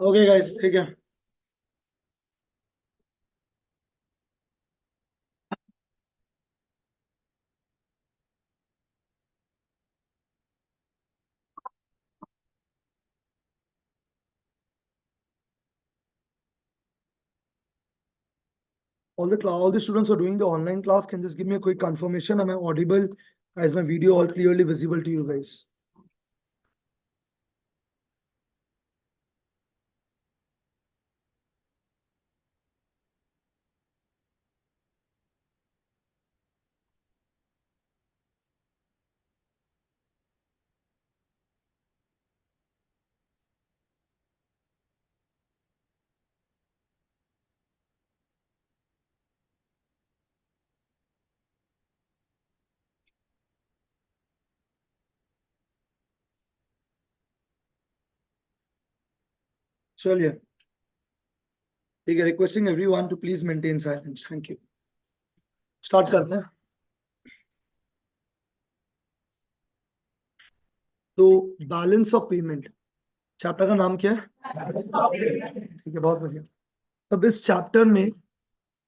Okay guys, ठीक है। All the students who are doing the online class can just give me a quick confirmation. Am I audible? Is my video all clearly visible to you guys? चलिए, ठीक है। Requesting everyone to please maintain silence. Thank you. Start करते हैं। तो balance of payment chapter का नाम क्या है? ठीक है, बहुत बढ़िया। अब इस चैप्टर में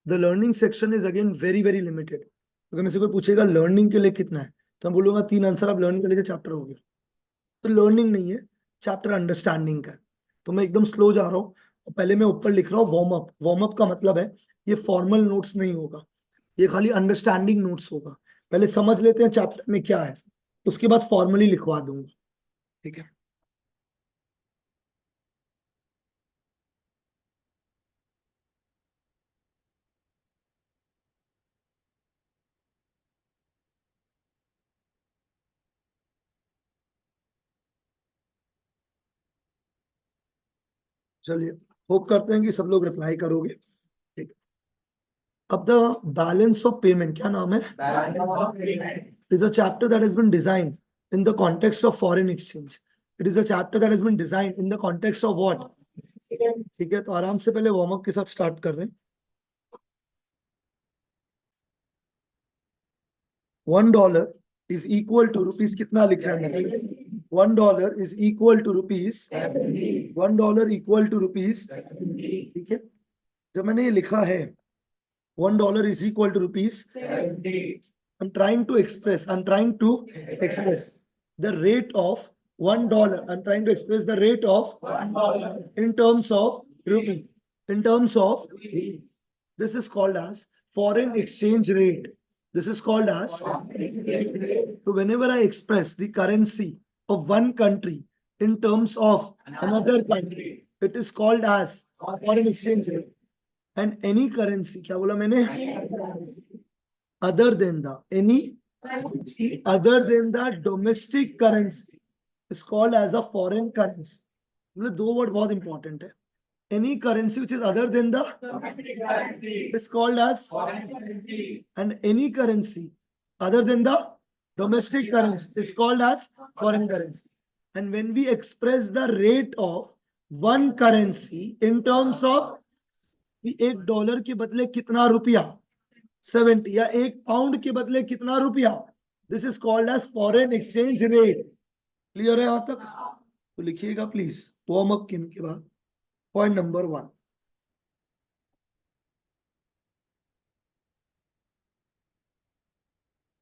the learning section is again very very limited. अगर मुझसे कोई पूछेगा लर्निंग के लिए कितना है, तो मैं बोलूंगा 3 आंसर। आप लर्निंग के लिए चैप्टर हो गया। तो लर्निंग नहीं है, चैप्टर अंडरस्टैंडिंग का है। तो मैं एकदम स्लो जा रहा हूँ। पहले मैं ऊपर लिख रहा हूँ वार्म अप। वार्म अप का मतलब है ये फॉर्मल नोट्स नहीं होगा, ये खाली अंडरस्टैंडिंग नोट्स होगा। पहले समझ लेते हैं चैप्टर में क्या है, उसके बाद फॉर्मली लिखवा दूंगा। ठीक है, चलिए। होप करते हैं कि सब लोग रिप्लाई करोगे। ठीक है। अब द बैलेंस ऑफ पेमेंट क्या नाम है? Is a chapter that has been designed in the context of foreign exchange. It is a chapter that has been designed in the context of what? ठीक है, तो आराम से पहले वार्म अप के साथ स्टार्ट कर रहे हैं। $1 इज इक्वल टू रुपीज कितना लिखा है मैंने? $1 इज इक्वल टू रुपीज $1 ठीक है। जब मैंने ये लिखा है $1 is equal to rupees, I'm trying to express the rate of $1. I'm trying to express the rate of in terms of rupee. In terms of this is called as foreign exchange rate. This is called as, so whenever I express the currency of one country in terms of another country, it is called as foreign exchange rate. And any currency, क्या बोला मैंने? Other than the domestic currency is called as a foreign currency. मतलब दो word बहुत important है। Any currency which is other than the is called as foreign currency, and any currency other than the domestic currency is called as foreign currency. And when we express the rate of one currency in terms of $1 के बदले कितना रुपया, 70, या £1 के बदले कितना रुपया, this is called as foreign exchange rate. Clear है यहां तक? तो लिखिएगा प्लीज वार्म अप के बाद point number 1।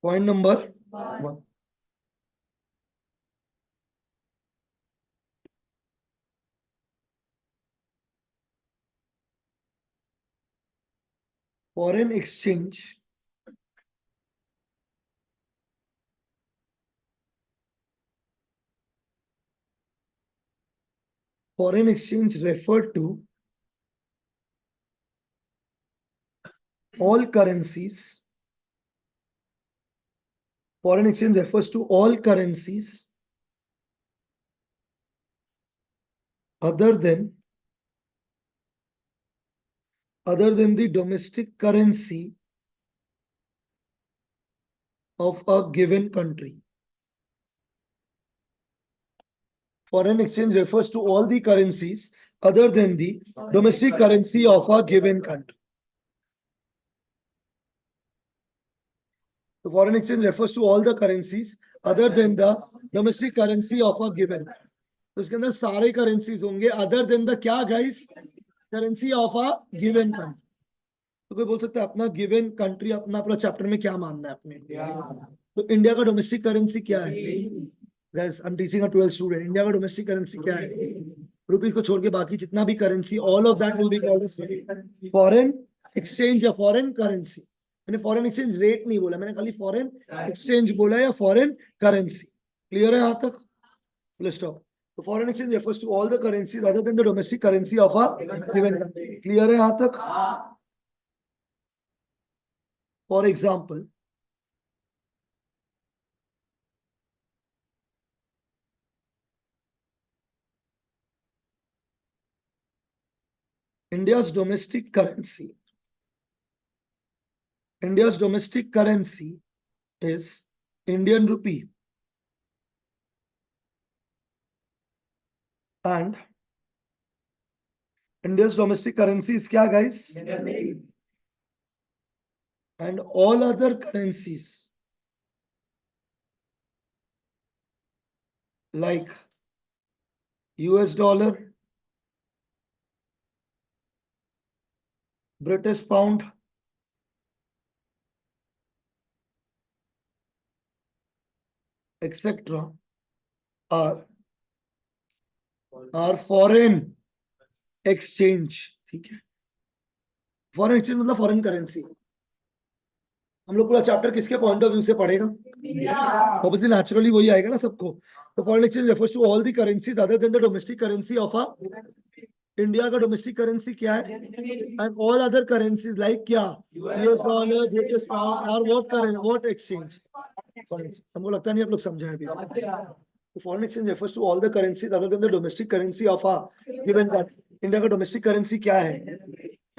Point number 1, foreign exchange referred to all currencies. Foreign exchange refers to all currencies other than the domestic currency of a given country. Foreign exchange refers to all the currencies other than the domestic currency of a given country. The foreign exchange refers to all the currencies other than the domestic currency of a given country. तो इसके अंदर सारे currencies होंगे other than the क्या guys, currency of a given country. तो कोई बोल सकता है अपना गिवन कंट्री, अपना अपना चैप्टर में क्या मानना है अपने, तो इंडिया का डोमेस्टिक करेंसी क्या है guys, I am teaching a 12th student, India का डोमेस्टिक करेंसी क्या है, रुपीज को छोड़ के बाकी जितना भी currency, all of that will be called foreign exchange या फॉरेन करेंसी। मैंने फॉरेन एक्सचेंज रेट नहीं बोला, मैंने खाली फॉरेन एक्सचेंज बोला या फॉरेन करेंसी। क्लियर है यहाँ तक? Full stop. तो foreign exchange refers to all the currencies other than the domestic currency of a given country. Clear है यहाँ तक? For example, India's domestic currency. India's domestic currency is Indian rupee. And India's domestic currency is kya guys? And all other currencies like US dollar, British pound, etc. are foreign exchange. ठीक है, foreign exchange मतलब foreign currency. हम लोग पूरा chapter किसके point of view से पढ़ेगा? Obviously naturally वही आएगा ना सबको। तो foreign exchange refers to all the currencies other than the domestic currency of a, India का डोमेस्टिक करेंसी क्या है? And all other currencies like क्या, यूएस डॉलर, ब्रिटिश पाउंड और व्हाट एक्सचेंज। हमको लगता नहीं आप लोग समझे अभी। तो foreign exchange refers to all the currencies other than the domestic currency of a given country. India का डोमेस्टिक करेंसी क्या है?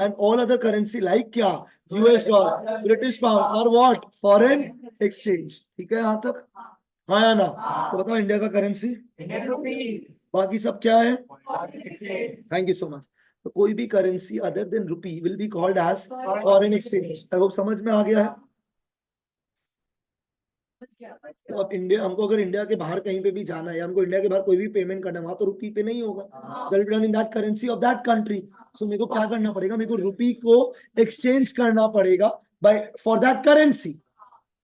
And all other currency like क्या, यूएस डॉलर, ब्रिटिश पाउंड और व्हाट, फॉरेन एक्सचेंज। ठीक है यहाँ तक? हाँ या ना? तो बताओ इंडिया का करेंसी, बाकी सब क्या है? Thank you so much. तो कोई भी currency other than rupee will be called as foreign exchange. अब समझ में आ गया है? तो अब इंडिया, हमको अगर इंडिया के बाहर कहीं पे भी जाना है, हमको इंडिया के बाहर कोई भी पेमेंट करना है, वहां तो रुपी पे नहीं होगा, will be done in that currency of that country. So मेरे को क्या करना पड़ेगा, मेरे को रुपी को एक्सचेंज करना पड़ेगा बाय फॉर दैट करेंसी।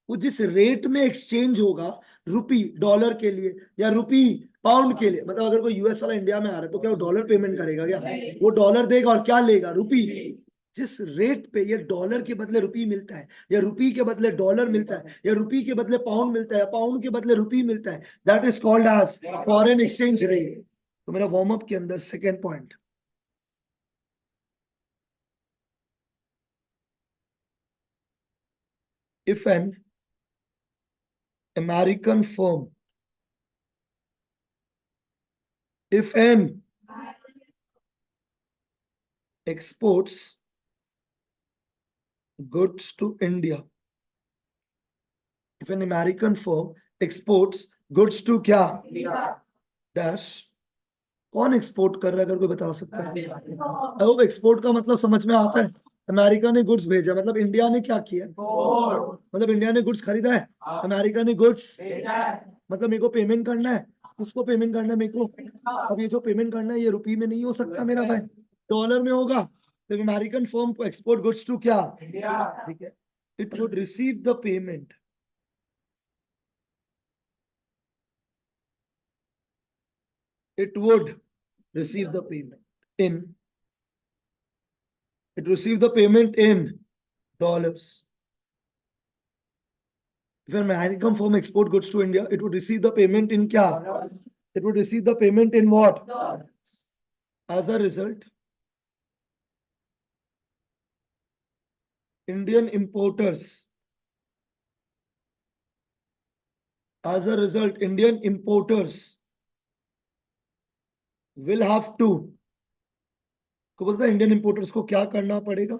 वो जिस रेट में एक्सचेंज होगा, रुपी डॉलर के लिए या रुपी पाउंड के लिए, मतलब अगर कोई यूएस वाला इंडिया में आ रहा है तो क्या वो डॉलर पेमेंट करेगा क्या? वो डॉलर देगा और क्या लेगा, रुपी। जिस रेट पे ये डॉलर के बदले रुपी मिलता है, या रुपी के बदले डॉलर मिलता है, या रुपी के बदले पाउंड मिलता है, पाउंड के बदले रुपी मिलता है, that is called as foreign exchange rate. तो मेरा वार्म अप के अंदर second point, if an American firm, if an exports goods to India, if an American firm exports goods to क्या, डैश, कौन एक्सपोर्ट कर रहा है अगर कोई बता सकता है? आई होप एक्सपोर्ट का मतलब समझ में आता है। अमेरिका ने गुड्स भेजा, मतलब इंडिया ने क्या किया, मतलब इंडिया ने गुड्स खरीदा है, अमेरिका ने गुड्स, मतलब मेरे को पेमेंट करना है, किसको पेमेंट करना है मेरे को? अब ये जो पेमेंट करना है ये रुपी में नहीं हो सकता मेरा भाई, डॉलर में होगा। तो अमेरिकन फर्म को एक्सपोर्ट गुड्स टू क्या, ठीक है, it would receive the payment, it would receive the payment in, it receive the payment in dollars. If an American firm export goods to India, it would receive the payment in kya? It would receive the payment in what? As a result, Indian importers, as a result, Indian importers will have to, को बोलता है Indian importers को क्या करना पड़ेगा,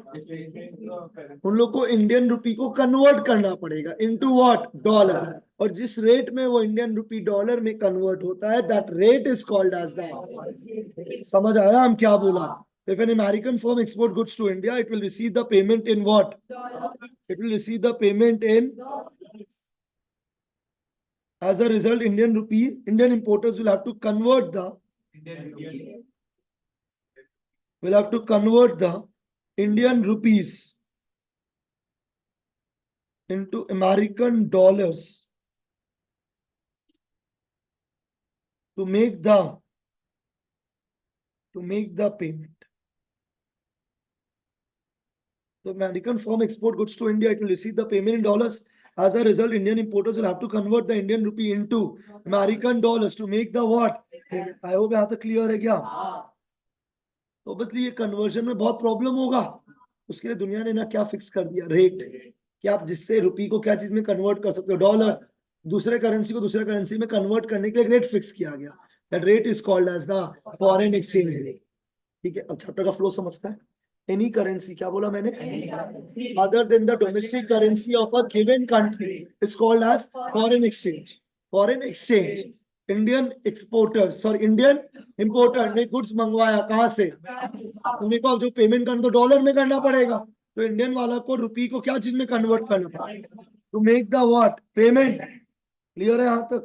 उन लोग को इंडियन रुपी को कन्वर्ट करना पड़ेगा इनटू व्हाट, डॉलर। और जिस रेट में वो इंडियन रुपी डॉलर में कन्वर्ट होता है, that rate is called as that. समझ आया हम क्या बोला? If an American firm export goods to India, it will receive the payment in what? It will receive the payment in, as a result, Indian rupee, Indian importers will have to convert the we'll have to convert the Indian rupees into American dollars to make the payment. The American firm export goods to India, it will receive the payment in dollars. As a result, Indian importers will have to convert the Indian rupee into American dollars to make the what? I hope यहाँ तक clear है क्या? तो obviously ये conversion में बहुत problem होगा. उसके लिए दुनिया ने ना क्या fix कर दिया रेट कि आप जिससे रुपी को क्या चीज में कन्वर्ट कर सकते हो, डॉलर दूसरे करेंसी को दूसरे करेंसी में कन्वर्ट करने के लिए रेट फिक्स किया गया. That rate is called as the foreign exchange rate. ठीक है, अब चैप्टर का फ्लो समझता है. एनी करेंसी, क्या बोला मैंने, other than the domestic currency of a given country is called as foreign exchange. Foreign exchange, Indian exporter sorry Indian importer ने गुड्स मंगवाया कहां से, उन्हें को जो पेमेंट करना तो डॉलर में करना पड़ेगा, तो इंडियन वाला को रुपी को क्या चीज में कन्वर्ट करना पड़ेगा to make the what payment. Clear है यहां तक?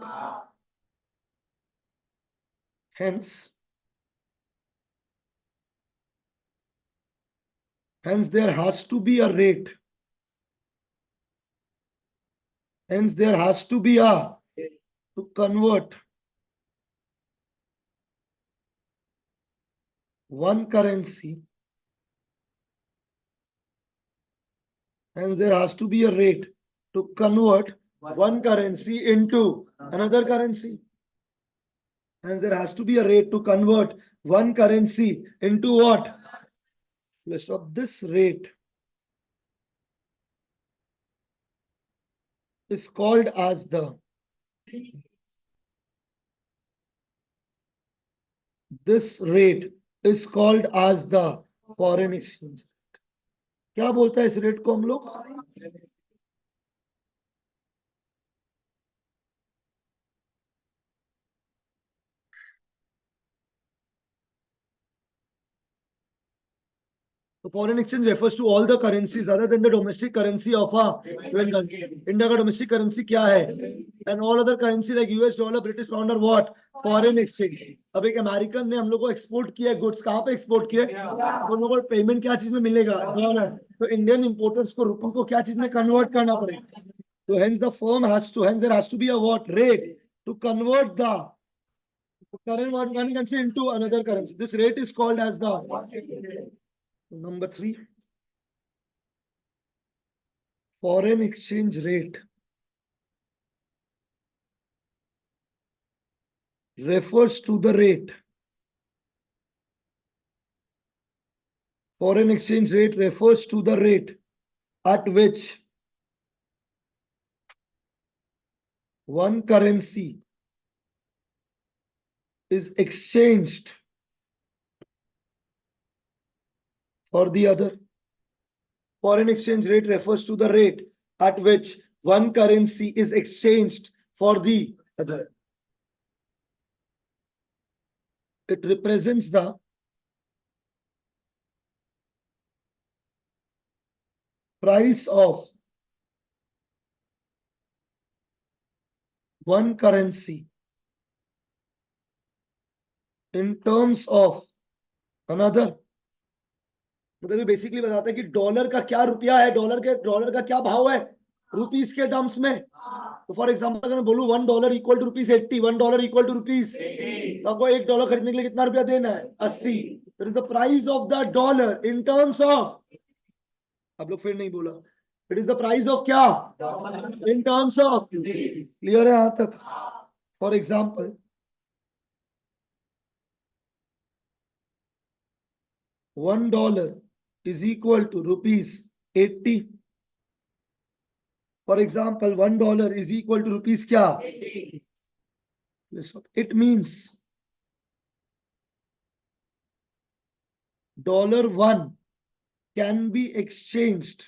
Hence there has to be a rate. Hence there has to be a to convert one currency. Hence there has to be a rate to convert one currency into another currency. Hence there has to be a rate to convert one currency into what? Let's stop. This rate is called as the foreign exchange. क्या बोलता है इस rate को हम लोग? The foreign exchange refers to all the currencies other than the domestic currency of a given country. India का domestic currency क्या है? And all other currency like US dollar, British pound or what? Foreign exchange. अब एक American ने हम लोग को export किया गुड्स, कहाँ पे एक्सपोर्ट किए? तो लोगों को पेमेंट क्या चीज में मिलेगा? डॉलर. तो इंडियन इंपोर्टर्स को रुपये को क्या चीज में कन्वर्ट करना पड़ेगा? तो hence there has to be a what rate to convert the current one currency into another currency. This rate is called as the number 3. Foreign exchange rate refers to the rate. Foreign exchange rate refers to the rate at which one currency is exchanged for the other. Foreign exchange rate refers to the rate at which one currency is exchanged for the other. It represents the price of one currency in terms of another. मतलब ये basically बताता है कि dollar का क्या रुपया है, dollar का क्या भाव है रुपीस के टर्म्स में. तो फॉर एग्जांपल अगर मैं बोलूं $1 equal to rupees 80, $1 equal to rupees, तो आपको $1 खरीदने के लिए कितना रुपया देना है? 80. That is the price of the dollar in terms of, आप लोग फिर नहीं बोला, it is the price of क्या? In terms of. क्लियर है यहां तक? For example $1 is equal to rupees 80. For example, $1 is equal to rupees क्या? 80. It means $1 can be exchanged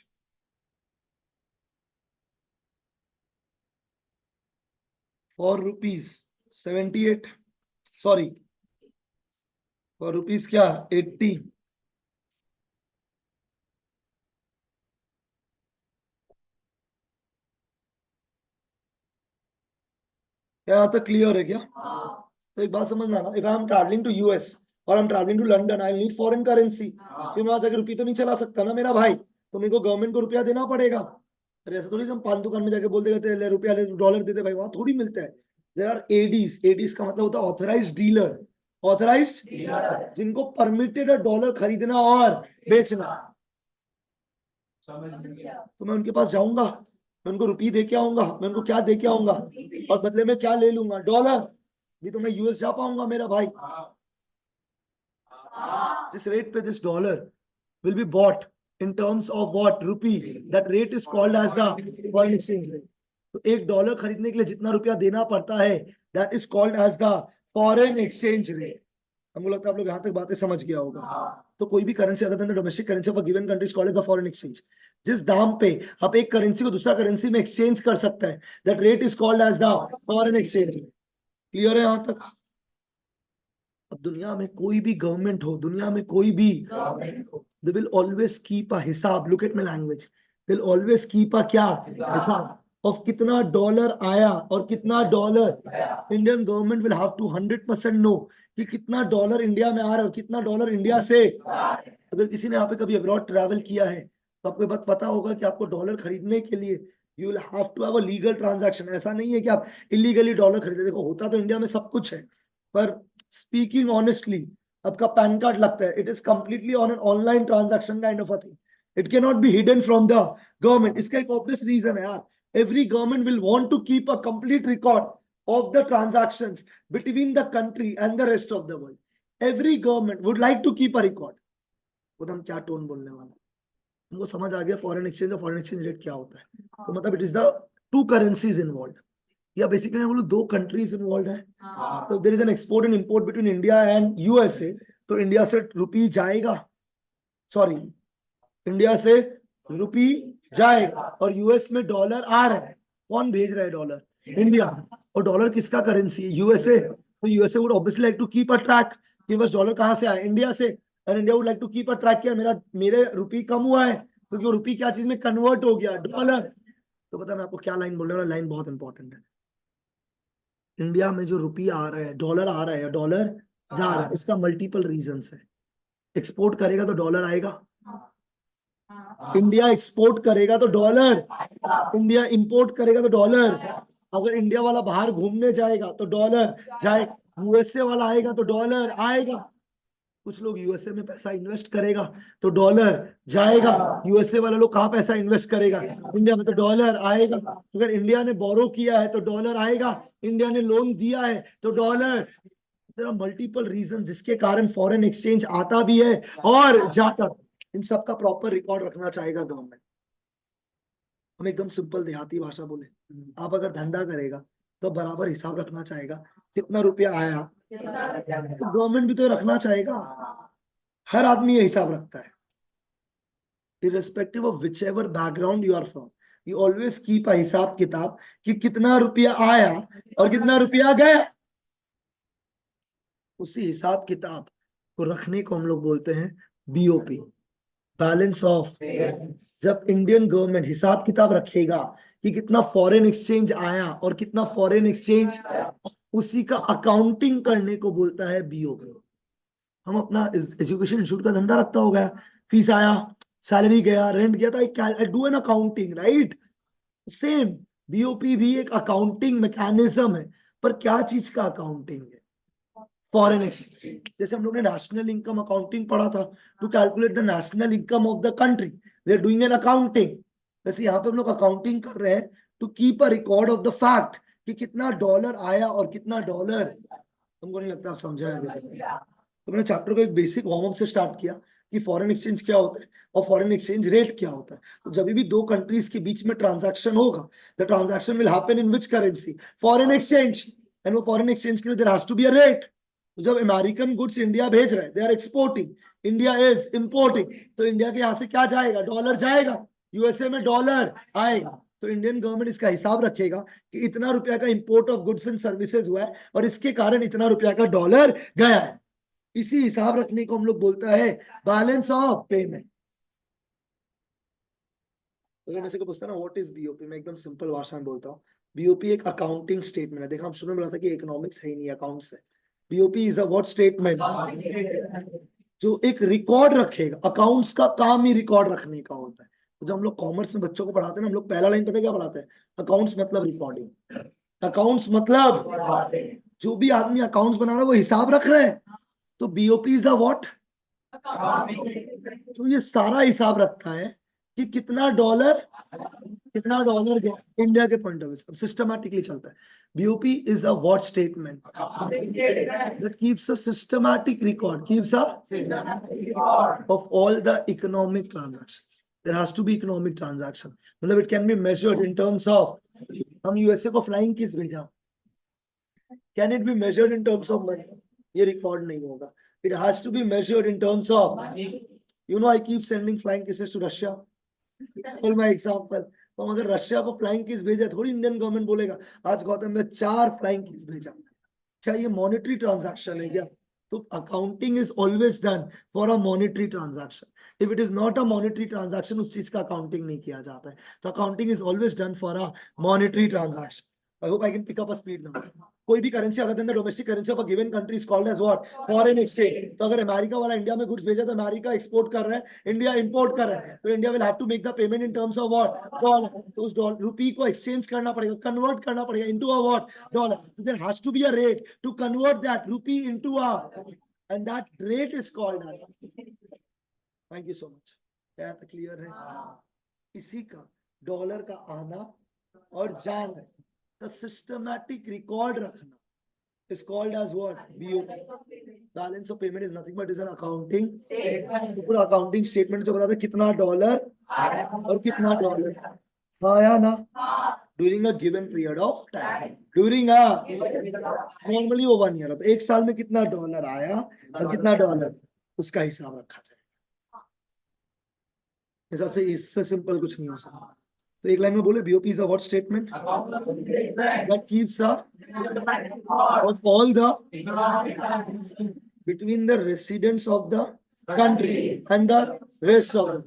for rupees 78. Sorry, for rupees क्या? 80. क्या यहाँ तक clear है क्या? तो एक बात समझना ना, if I am travelling to US और I am travelling to London, I need foreign currency, क्योंकि मैं वहां जाकर रुपये तो नहीं चला सकता ना मेरा भाई, तो मेरे को गवर्नमेंट को रुपया देना पड़ेगा। अरे ऐसा थोड़ी हम पान दुकान में जाके बोल देते ले रुपया ले, डॉलर दे दे भाई, वहां थोड़ी मिलता है। देयर आर एडीज, एडीज का मतलब होता है ऑथराइज्ड डीलर, ऑथराइज्ड जिनको परमिटेड है डॉलर खरीदना और बेचना। तो मैं उनके पास जाऊंगा, मैं उनको रुपये दे के आऊंगा, मैं उनको क्या दे के आऊंगा और बदले में क्या ले लूंगा, डॉलर। भी तो मैं यूएस जा पाऊंगा मेरा भाई। जिस रेट पे this dollar will be bought in terms of what rupee, that rate is called as the foreign exchange rate. तो एक डॉलर खरीदने के लिए जितना रुपया देना पड़ता है, that is called as the foreign exchange rate. हमको लगता है आप लोग यहाँ तक बातें समझ गया होगा। तो कोई भी currency other than the domestic currency of a given country is called as the foreign exchange. जिस दाम पे आप एक करेंसी को दूसरा करेंसी में एक्सचेंज कर सकते हैं, that rate is called as the foreign exchange. Clear है यहाँ तक? अब दुनिया में कोई भी गवर्नमेंट हो, दुनिया में कोई भी, they will always keep a हिसाब, look at my language, they'll always keep a क्या हिसाब of कितना डॉलर आया और कितना dollar. Indian government will have to 100% know कि कितना डॉलर इंडिया में आ रहा है और कितना डॉलर इंडिया से। अगर किसी ने यहाँ पे कभी अब्रॉड ट्रैवल किया है तो आपको बात पता होगा कि आपको डॉलर खरीदने के लिए you will have to have a legal transaction. ऐसा नहीं है कि आप इलीगली डॉलर खरीदे, देखो होता तो इंडिया में सब कुछ है, पर स्पीकिंग ऑनेस्टली आपका पैन कार्ड लगता है, it is completely on an online transaction kind of a thing, it can not be hidden from the government. इसका एक ऑब्वियस रीजन है यार, every government will want to keep a complete record of the transactions between the country and the rest of the world. Every government would like to keep a record. वो तो हम क्या tone बोलने वाला, हमको समझ आ गया फॉरेन एक्सचेंज और फॉरेन एक्सचेंज रेट क्या होता है। तो मतलब it is the two currencies involve, या बेसिकली मैं बोलूं दो कंट्रीज इन्वॉल्व है। तो there is an export and import between India and USA. तो इंडिया से रुपी जाएगा, सॉरी इंडिया से रुपी जाएगा और यूएस में डॉलर आ रहा है। कौन भेज रहा है डॉलर? इंडिया। और डॉलर किसका करेंसी है? यूएसए। तो USA would obviously like to keep a track कि बस डॉलर कहां से आया, इंडिया से। और India would like to keep a track कि मेरे रुपी कम हुआ है क्योंकि वो रुपी क्या चीज में कन्वर्ट हो गया, डॉलर। तो पता मैं आपको क्या लाइन बोल रहा हूँ, लाइन बहुत इंपॉर्टेंट है। इंडिया में जो रुपी आ रहा है, डॉलर आ रहा है, डॉलर जा रहा है, इसका मल्टीपल रीजंस है। एक्सपोर्ट करेगा तो डॉलर आएगा, इंडिया एक्सपोर्ट करेगा तो डॉलर, इंडिया इंपोर्ट करेगा तो डॉलर। अगर इंडिया वाला बाहर घूमने जाएगा तो डॉलर जाए, यूएसए वाला आएगा तो डॉलर आएगा। कुछ लोग यूएसए में पैसा इन्वेस्ट करेगा तो डॉलर जाएगा। यूएसए वाले लोग कहाँ पैसा इन्वेस्ट करेगा? इंडिया में, तो डॉलर आएगा। अगर इंडिया ने बोरो किया है तो डॉलर आएगा, इंडिया ने लोन दिया है तो dollar. There are multiple reason जिसके कारण फॉरेन एक्सचेंज आता भी है और जाता। इन सब का प्रॉपर रिकॉर्ड रखना चाहेगा गवर्नमेंट। हम एकदम सिंपल देहाती भाषा बोले, आप अगर धंधा करेगा तो बराबर हिसाब रखना चाहेगा कितना रुपया आया, तो गवर्नमेंट भी तो रखना चाहेगा। हर आदमी ये हिसाब रखता है, irrespective of whichever background you are from, you always keep a हिसाब किताब कि कितना रुपया आया और कितना रुपया गया। उसी हिसाब किताब को रखने को हम लोग बोलते हैं बीओपी, बैलेंस ऑफ। जब इंडियन गवर्नमेंट हिसाब किताब रखेगा कि कितना फॉरेन एक्सचेंज आया और कितना फॉरेन एक्सचेंज, उसी का अकाउंटिंग करने को बोलता है बीओपी। हम अपना एजुकेशन इंस्टीट्यूट का धंधा रखता हो गया, फीस आया, सैलरी गया, रेंट गया, तो I do an accounting, right? Same BOP भी एक अकाउंटिंग मैकेनिज्म है, पर क्या चीज का अकाउंटिंग है? Foreign exchange. जैसे हम लोग ने नेशनल इनकम अकाउंटिंग पढ़ा था, to calculate the national income of the country we are doing an accounting. वैसे यहाँ पे हम लोग अकाउंटिंग कर रहे हैं to keep a record of the fact कि कितना डॉलर आया और कितना डॉलर। हमको नहीं लगता आप समझा है। तो मैंने चैप्टर को एक बेसिक वार्म अप से स्टार्ट किया कि फॉरेन एक्सचेंज क्या होता है और फॉरेन एक्सचेंज रेट क्या होता है। तो जब भी दो कंट्रीज के बीच में ट्रांजैक्शन होगा, the transaction will happen in which currency? Foreign exchange. And वो फॉरेन एक्सचेंज के लिए there has to be a rate. तो जब अमेरिकन गुड्स इंडिया भेज रहे हैं, they are exporting, India is importing, तो इंडिया के यहाँ से क्या जाएगा? डॉलर जाएगा, यूएसए में डॉलर आएगा। तो इंडियन गवर्नमेंट इसका हिसाब रखेगा कि इतना रुपया का import of goods and services हुआ है और इसके कारण इतना रुपया का डॉलर गया है। इसी हिसाब रखने को हम लोग बोलता है बैलेंस ऑफ पेमेंट। अगर मैं से को पूछता ना व्हाट इज बीओपी, मैं एकदम सिंपल भाषा में बोलता हूँ, बीओपी एक अकाउंटिंग स्टेटमेंट है। देखा हम शुरू में बोला था कि इकोनॉमिक्स है ही नहीं, अकाउंट्स है। BOP is a what statement, जो एक रिकॉर्ड रखेगा। अकाउंट्स का काम ही रिकॉर्ड रखने का होता है। तो जब हम लोग कॉमर्स में बच्चों को पढ़ाते हैं ना, हम लोग पहला लाइन पता है क्या पढ़ाते हैं? अकाउंट्स मतलब रिकॉर्डिंग। अकाउंट्स मतलब जो भी आदमी अकाउंट्स बना रहा है वो हिसाब रख रहा है। तो बीओपी इज अ व्हाट, तो ये सारा हिसाब रखता है कि कितना डॉलर गया इंडिया के पॉइंट ऑफ व्यू से, सिस्टमैटिकली चलता है। BOP is a what statement that keeps a systematic record, keeps a of all the economic transactions. There has to be economic transaction. मतलब it can be measured in terms of, हम USA को flying kiss भेजा, can it be measured in terms of money? ये record नहीं होगा. It has to be measured in terms of, you know, I keep sending flying kisses to Russia. Tell my example. तो हम अगर Russia को flying kiss भेजा, थोड़ी Indian government बोलेगा आज गौतम में 4 फ्लाइंग किस भेजा. क्या ये मॉनेटरी ट्रांजैक्शन है क्या? तो accounting is always done for a monetary transaction. If it is not a monetary transaction, उस चीज का अकाउंटिंग नहीं किया जाता है. तो accounting is always done for a monetary transaction. I hope I can pick up a speed now. कोई भी currency other than the domestic currency of a given country is called as what? Foreign exchange. तो अगर America वाला India में goods भेजा तो America export कर रहा है, इंडिया इंपोर्ट कर रहा है, तो India will have to make the payment in terms of what? Dollar. तो उस रुपी को एक्सचेंज करना पड़ेगा, कन्वर्ट करना पड़ेगा into a what? Dollar. There has to be a rate to convert that rupee into a, and that rate is called as. Thank you so much. क्या clear है? इसी का डॉलर का आना और जाना का सिस्टमैटिक रिकॉर्ड रखना is called as what? BOP. Balance of payment is nothing but is an accounting statement. तो पूरा अकाउंटिंग स्टेटमेंट जो बताता है कितना डॉलर और कितना डॉलर आया ना during a given period of time. During a, normally वो 1 ईयर होता है. एक साल में कितना डॉलर आया और कितना डॉलर, उसका हिसाब रखा जाए. हिसाब से इससे सिंपल कुछ नहीं हो सकता. तो एक लाइन में बोले BOP is a what statement that keeps a of all the between the residents of the country and the rest of the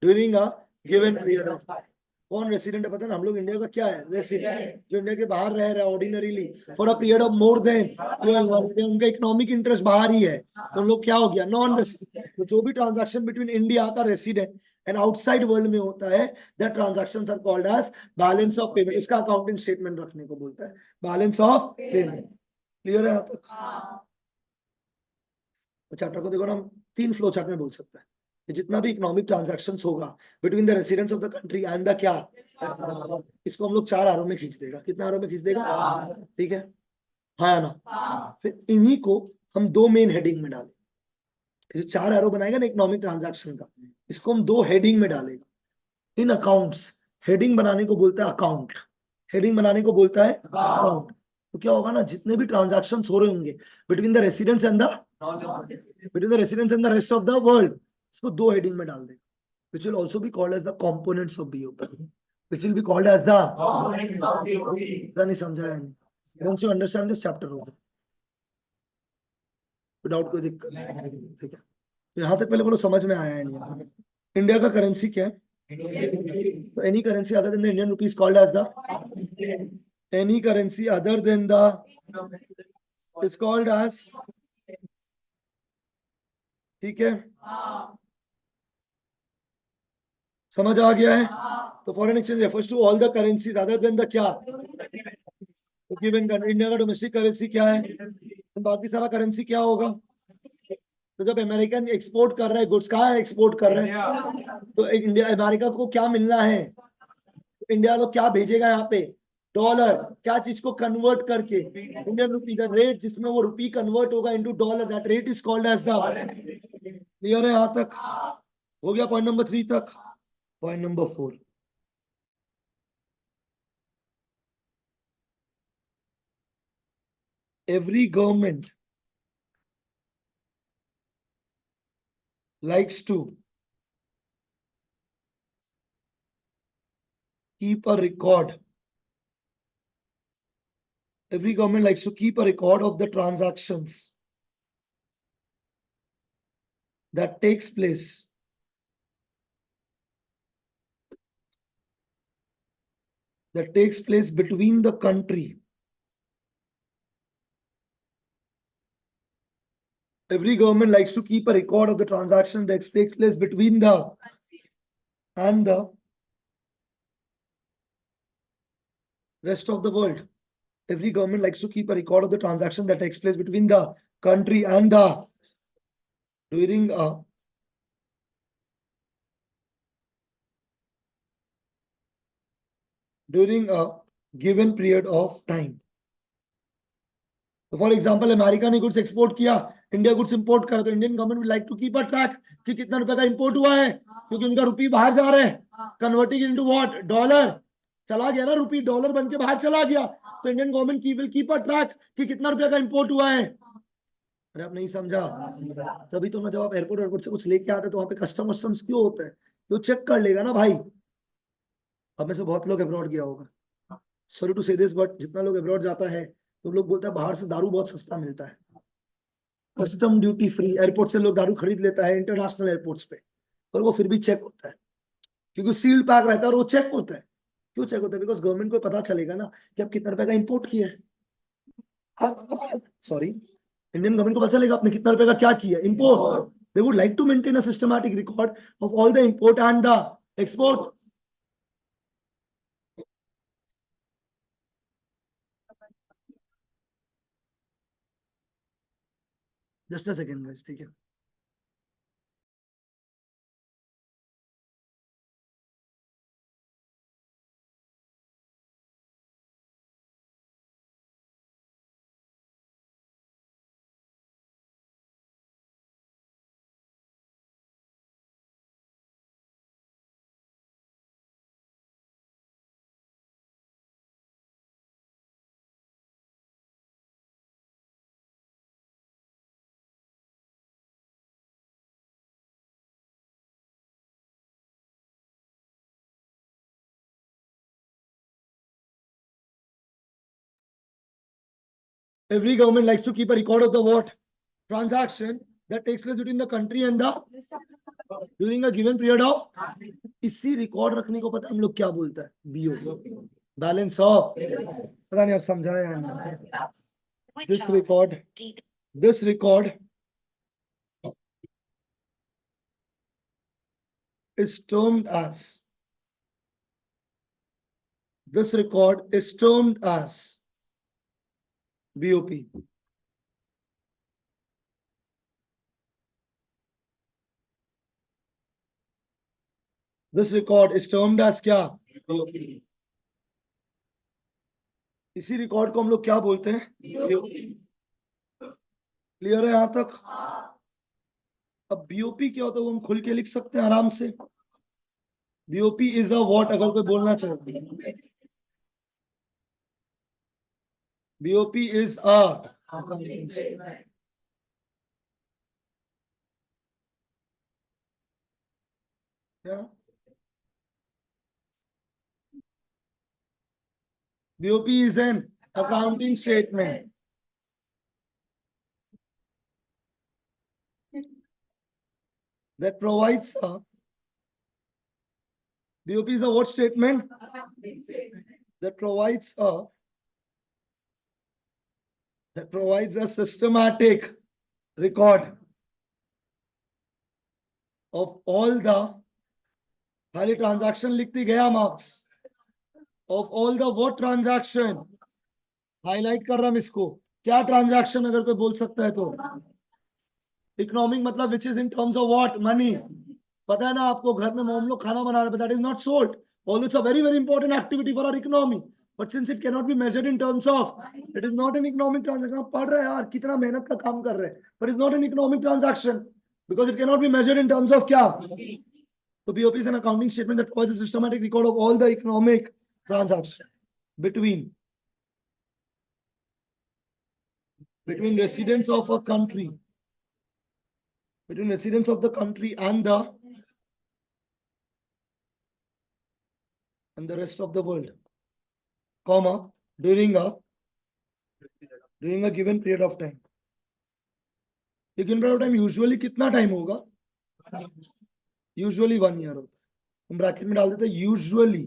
during a given period of time. कौन रेसिडेंट है पता है ना? हम लोग इंडिया का क्या है? रेसिडेंट. जो इंडिया के बाहर रह रहा है ordinarily for a period of more than 12 months, उनका इकोनॉमिक इंटरेस्ट बाहर ही है, तो हम लोग क्या हो गया? Non resident. तो जो भी ट्रांजैक्शन बिटवीन इंडिया का रेसिडेंट एंड आउटसाइड वर्ल्ड में होता है, that transactions are called as balance of payment. इसका अकाउंटिंग स्टेटमेंट रखने को बोलता है बैलेंस ऑफ पेमेंट. क्लियर है यहाँ तक? चैप्टर को देखो ना, हम 3 फ्लो चार्ट में बोल सकते हैं कि जितना भी इकोनॉमिक ट्रांजैक्शंस होगा between the residents of the country and the क्या, इसको हम लोग 4 आरो में खींच देगा. कितना आरो में खींच देगा? ठीक है, हाँ या ना? फिर इन्हीं को हम 2 मेन हेडिंग में डालें. जो 4 एरो बनाएगा ना इकोनॉमिक ट्रांजैक्शन का, इसको हम 2 हेडिंग में डालेगा. इन अकाउंट्स हेडिंग बनाने को बोलता है अकाउंट. हेडिंग बनाने को बोलता है अकाउंट. तो क्या होगा ना, जितने भी ट्रांजैक्शंस हो रहे होंगे between the residents and the rest of the world, इसको 2 हेडिंग में डाल देगा. which will also be called as the components of BOP. which will be called as the components of BOP. नहीं समझाया नहीं. once you understand this chapter होगा without कोई दिक्कत. ठीक है, तो यहाँ तक पहले बोलो समझ में आया है नहीं? इंडिया का करेंसी क्या है? So any currency other than the Indian rupee is called as the, any currency other than the is called as, ठीक है, समझ आ गया है? तो foreign exchange refers to all the currencies other than the क्या, तो गिवन कंट्री. इंडिया का डोमेस्टिक करेंसी क्या है? तो बाकी सारा करेंसी क्या होगा? तो जब अमेरिकन एक्सपोर्ट कर रहा है गुड्स, कहाँ एक्सपोर्ट कर रहे हैं? तो इंडिया, अमेरिका को क्या मिलना है? इंडिया लोग क्या भेजेगा यहाँ पे? डॉलर. क्या चीज को कन्वर्ट करके? Indian rupee. द रेट जिसमें वो रुपी कन्वर्ट होगा into dollar, that rate is called as the. Clear है यहाँ तक? हो गया पॉइंट नंबर 3 तक. Point number 4, every government likes to keep a record. Every government likes to keep a record of the transactions that takes place between the country Every government likes to keep a record of the transaction that takes place between the and the rest of the world. Every government likes to keep a record of the transaction that takes place between the country and the during a given period of time. For example America ने goods export किया, India goods import करा, तो Indian government would like to keep a track कि कितना रुपए का import हुआ है, क्योंकि उनका रुपी बाहर जा रहे हैं, कन्वर्टिंग इनटू व्हाट, डॉलर चला गया ना, रुपी डॉलर बन के बाहर चला गया, तो इंडियन गवर्नमेंट की विल कीप अ ट्रैक कि कितना रुपया का इंपोर्ट हुआ है। अरे आप नहीं समझा, तभी तो ना जब आप एयरपोर्ट एयरपोर्ट से कुछ लेके आते तो वहां पे कस्टम्स क्यों होता है, तो चेक कर लेगा ना भाई। अब में से बहुत लोग अब्रॉड गया होगा, सॉरी टू से दिस, बट जितना लोग अब्रॉड जाता है तो लोग बोलते हैं बाहर से दारू बहुत सस्ता मिलता है, कस्टम ड्यूटी फ्री, एयरपोर्ट से लोग दारू खरीद लेता है इंटरनेशनल एयरपोर्ट्स पे, और वो फिर भी चेक होता है, क्योंकि सील्ड पैक रहता है और वो चेक होता है। क्यों चेक होता है? बिकॉज गवर्नमेंट को पता चलेगा ना कि आप कितना रुपए का इंपोर्ट किया है। सॉरी, इंडियन गवर्नमेंट को पता चलेगा आपने कितना रुपए का क्या किया import. They would like to maintain a systematic record of all the import and the export. Just a second guys, ठीक है। Every government likes to keep a record of the what transaction that takes place between the country and the during a given period of। इसी record रखने को पता हम लोग क्या बोलता है, बीओ, बैलेंस ऑफ। पता नहीं आप समझाया या नहीं। This record is termed as BOP। This record is termed as क्या, BOP। इसी रिकॉर्ड को हम लोग क्या बोलते हैं, BOP। क्लियर है यहां तक? अब बीओपी क्या होता है वो हम खुल के लिख सकते हैं आराम से। बीओपी इज अ व्हाट, अगर कोई बोलना चाहे, BOP is a BOP is an accounting statement that provides a BOP is a what statement that provides a systematic record of all the, खाली ट्रांजैक्शन लिखती गया marks, of all the what transaction, highlight कर रहा हूं इसको, क्या transaction अगर कोई बोल सकता है तो, इकोनॉमिक मतलब which is in terms of what, money. पता है ना आपको, घर में हम लोग खाना बना रहे हैं, that is not sold, although it's a very very important activity for our economy, but since it cannot be measured in terms of, it is not an economic transaction। आप पढ़ रहे हैं यार, कितना मेहनत का काम कर रहे हैं, but it's not an economic transaction because it cannot be measured in terms of क्या। So BOP is an accounting statement that provides a systematic record of all the economic transactions between residents of a country, between residents of the country and the rest of the world, comma, during a given period of time। A given period of time usually कितना time होगा, usually 1 year होता है, हम bracket में डाल देते हैं usually.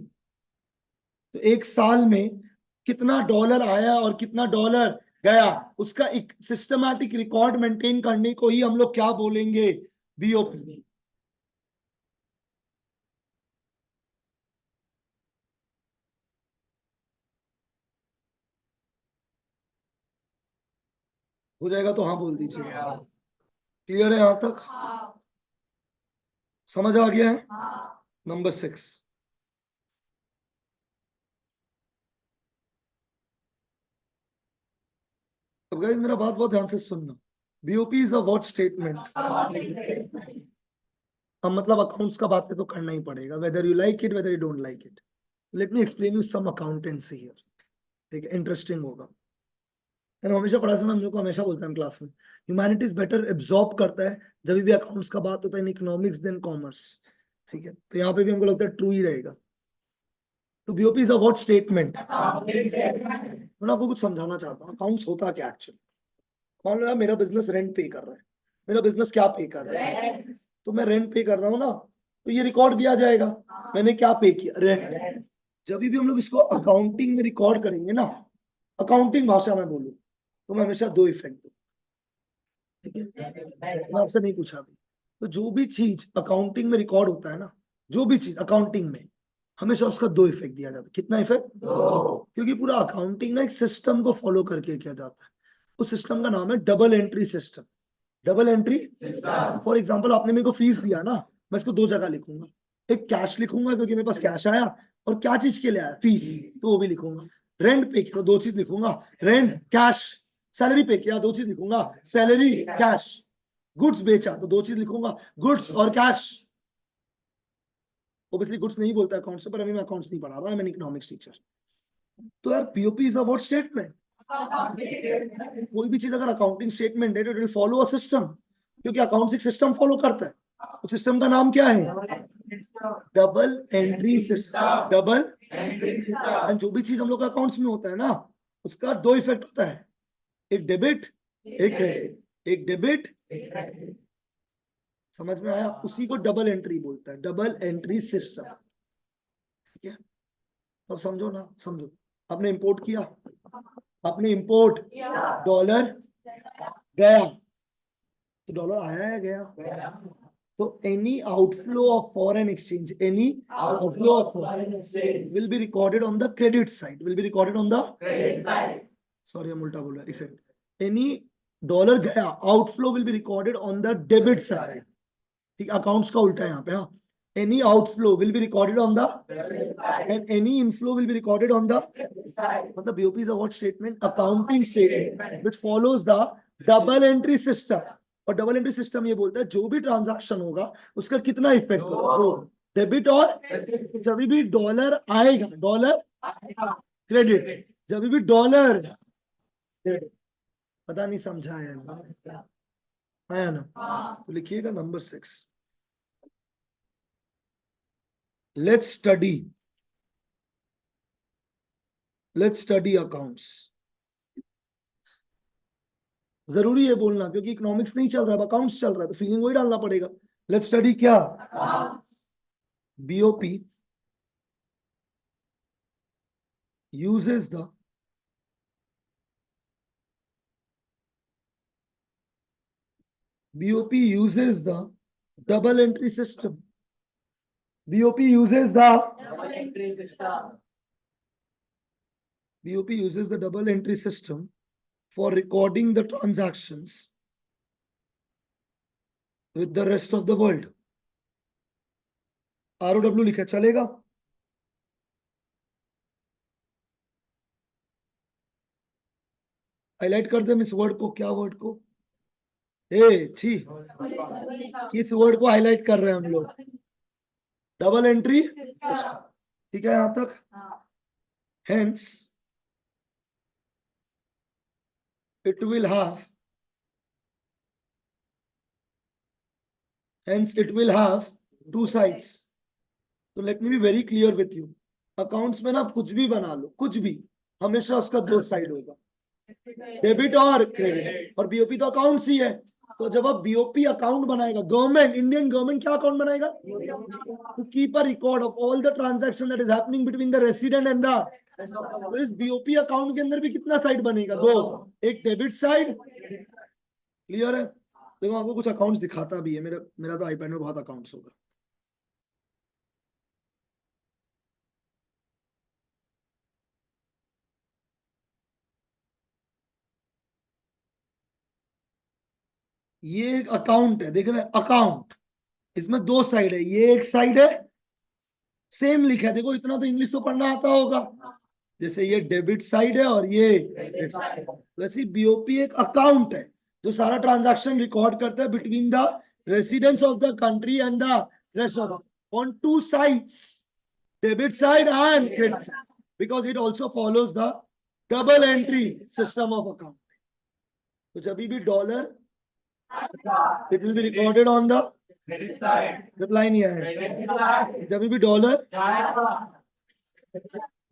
तो एक साल में कितना डॉलर आया और कितना डॉलर गया, उसका एक सिस्टमैटिक रिकॉर्ड मेंटेन करने को ही हम लोग क्या बोलेंगे? बीओपी। हो जाएगा तो हाँ बोल दीजिए। क्लियर है यहां तक? समझ आ गया है? नंबर 6, अब गाइस मेरा बात बहुत ध्यान से सुनना। BOP is a what statement. अब मतलब अकाउंट्स का बात तो करना ही पड़ेगा, whether you like it whether you don't like it. Let me explain you some accountancy here. ठीक है, इंटरेस्टिंग होगा। मैंने हमेशा पढ़ा सुना, हम लोग को हमेशा बोलते हैं क्लास में, ह्यूमैनिटीज बेटर एब्जॉर्ब करता है जब भी अकाउंट्स का बात होता है इन इकोनॉमिक्स देन कॉमर्स। ठीक है, तो यहाँ पे भी हमको लगता है ट्रू ही रहेगा। तो BOP is a what statement. मैं आपको कुछ समझाना चाहता हूँ, अकाउंट्स होता क्या एक्चुअली। मान लो यार मेरा बिजनेस रेंट पे कर रहा है, मेरा बिजनेस क्या पे कर रहा है, तो मैं रेंट पे कर रहा हूँ ना, तो ये रिकॉर्ड किया जाएगा मैंने क्या पे किया, रेंट। जब भी हम लोग इसको अकाउंटिंग में रिकॉर्ड करेंगे ना, अकाउंटिंग भाषा में बोलूं तो मैं हमेशा दो इफेक्ट दूं। ठीक है, मैं आपसे नहीं पूछा अभी। तो जो भी चीज अकाउंटिंग में रिकॉर्ड होता है ना, जो भी चीज अकाउंटिंग में, हमेशा उसका दो इफेक्ट दिया जाता है। कितना इफेक्ट? क्योंकि पूरा अकाउंटिंग ना एक सिस्टम को फॉलो करके किया जाता है। उस सिस्टम का नाम है double entry system. Double entry. For example आपने मेरे को फीस दिया ना, मैं इसको दो जगह लिखूंगा। एक कैश लिखूंगा क्योंकि मेरे पास कैश आया, और क्या चीज के लिए आया, फीस, तो वो भी लिखूंगा। रेंट पे किया, दो चीज लिखूंगा, रेंट कैश। सैलरी पे किया, दो चीज लिखूंगा, सैलरी कैश। गुड्स बेचा तो दो चीज लिखूंगा, गुड्स और कैश। ऑब्वियसली गुड्स नहीं बोलता अकाउंट्स से, पर अभी मैं अकाउंट्स नहीं पढ़ा रहा, मैं इकोनॉमिक्स टीचर। तो यार पीओपी इज अबाउट स्टेटमेंट। कोई भी चीज अगर अकाउंटिंग स्टेटमेंट है तो it will follow a system, क्योंकि अकाउंट्स एक सिस्टम फॉलो करता है। उस सिस्टम का नाम क्या है? Double entry system. Double and जो भी चीज हम लोग का अकाउंट्स में होता है ना, उसका दो इफेक्ट होता है, एक डेबिट एक क्रेडिट। एक डेबिट, समझ में आया? उसी को डबल एंट्री बोलता है, डबल एंट्री सिस्टम। ठीक है, अब समझो ना, समझो। आपने इंपोर्ट किया, आपने इंपोर्ट, डॉलर गया, तो डॉलर आया है गया। तो any outflow of foreign exchange, any outflow of foreign exchange will be recorded on the credit side, will be recorded on the credit side. Sorry हम उल्टा बोल रहे हैं, एक सेकंड। एनी डॉलर गया, outflow will be recorded on the debit side. ठीक, accounts का उल्टा है यहाँ पे। हाँ, any outflow will be recorded on the and any inflow will be recorded on the मतलब BOP is a what statement? Accounting statement which follows the double entry system। और double entry system ये बोलता है जो भी transaction होगा उसका कितना इफेक्ट होगा, डेबिट और। जब भी डॉलर आएगा, डॉलर क्रेडिट, जब भी डॉलर, पता नहीं समझा है आया ना? तो लिखिएगा नंबर 6, let's study accounts। जरूरी है बोलना क्योंकि इकोनॉमिक्स नहीं चल रहा है, अकाउंट्स चल रहा है, तो फीलिंग वही डालना पड़ेगा। लेट्स स्टडी क्या? BOP uses the BOP uses the double entry system। BOP uses the double entry system। BOP uses the double entry system for recording the transactions with the rest of the world। ROW लिखा चलेगा? Highlight कर दे इस word को, क्या word को? छी, किस word को हाईलाइट कर रहे हैं हम लोग? Double entry system. ठीक है यहां तक? Hence it will have two sides। तो late me be very clear with you, accounts में ना आप कुछ भी बना लो, कुछ भी, हमेशा उसका दो साइड होगा, डेबिट और क्रेडिट। और बीओपी तो अकाउंट्स ही है। तो जब आप बीओपी अकाउंट बनाएगा, गवर्नमेंट, इंडियन गवर्नमेंट क्या अकाउंट बनाएगा? To keep a record of all the transaction that is happening between the resident and the तो इस बीओपी अकाउंट के अंदर भी कितना साइड बनेगा? दो, एक डेबिट साइड, क्लियर है? देखो आपको कुछ अकाउंट्स दिखाता भी है, मेरा मेरा तो आईपैड में बहुत अकाउंट्स होगा। ये एक अकाउंट है, देख रहे हैं अकाउंट, इसमें दो साइड है, ये एक साइड है, सेम लिखा है, देखो इतना तो इंग्लिश तो पढ़ना आता होगा, जैसे ये डेबिट साइड है और ये वैसे बीओपी एक अकाउंट है जो सारा ट्रांजैक्शन रिकॉर्ड करता है between the residents of the country and the rest of on two sides, debit side and credit side, because it also follows the double entry system of account. तो जब भी dollar, it will be recorded on the reply नहीं आया, जब भी dollar,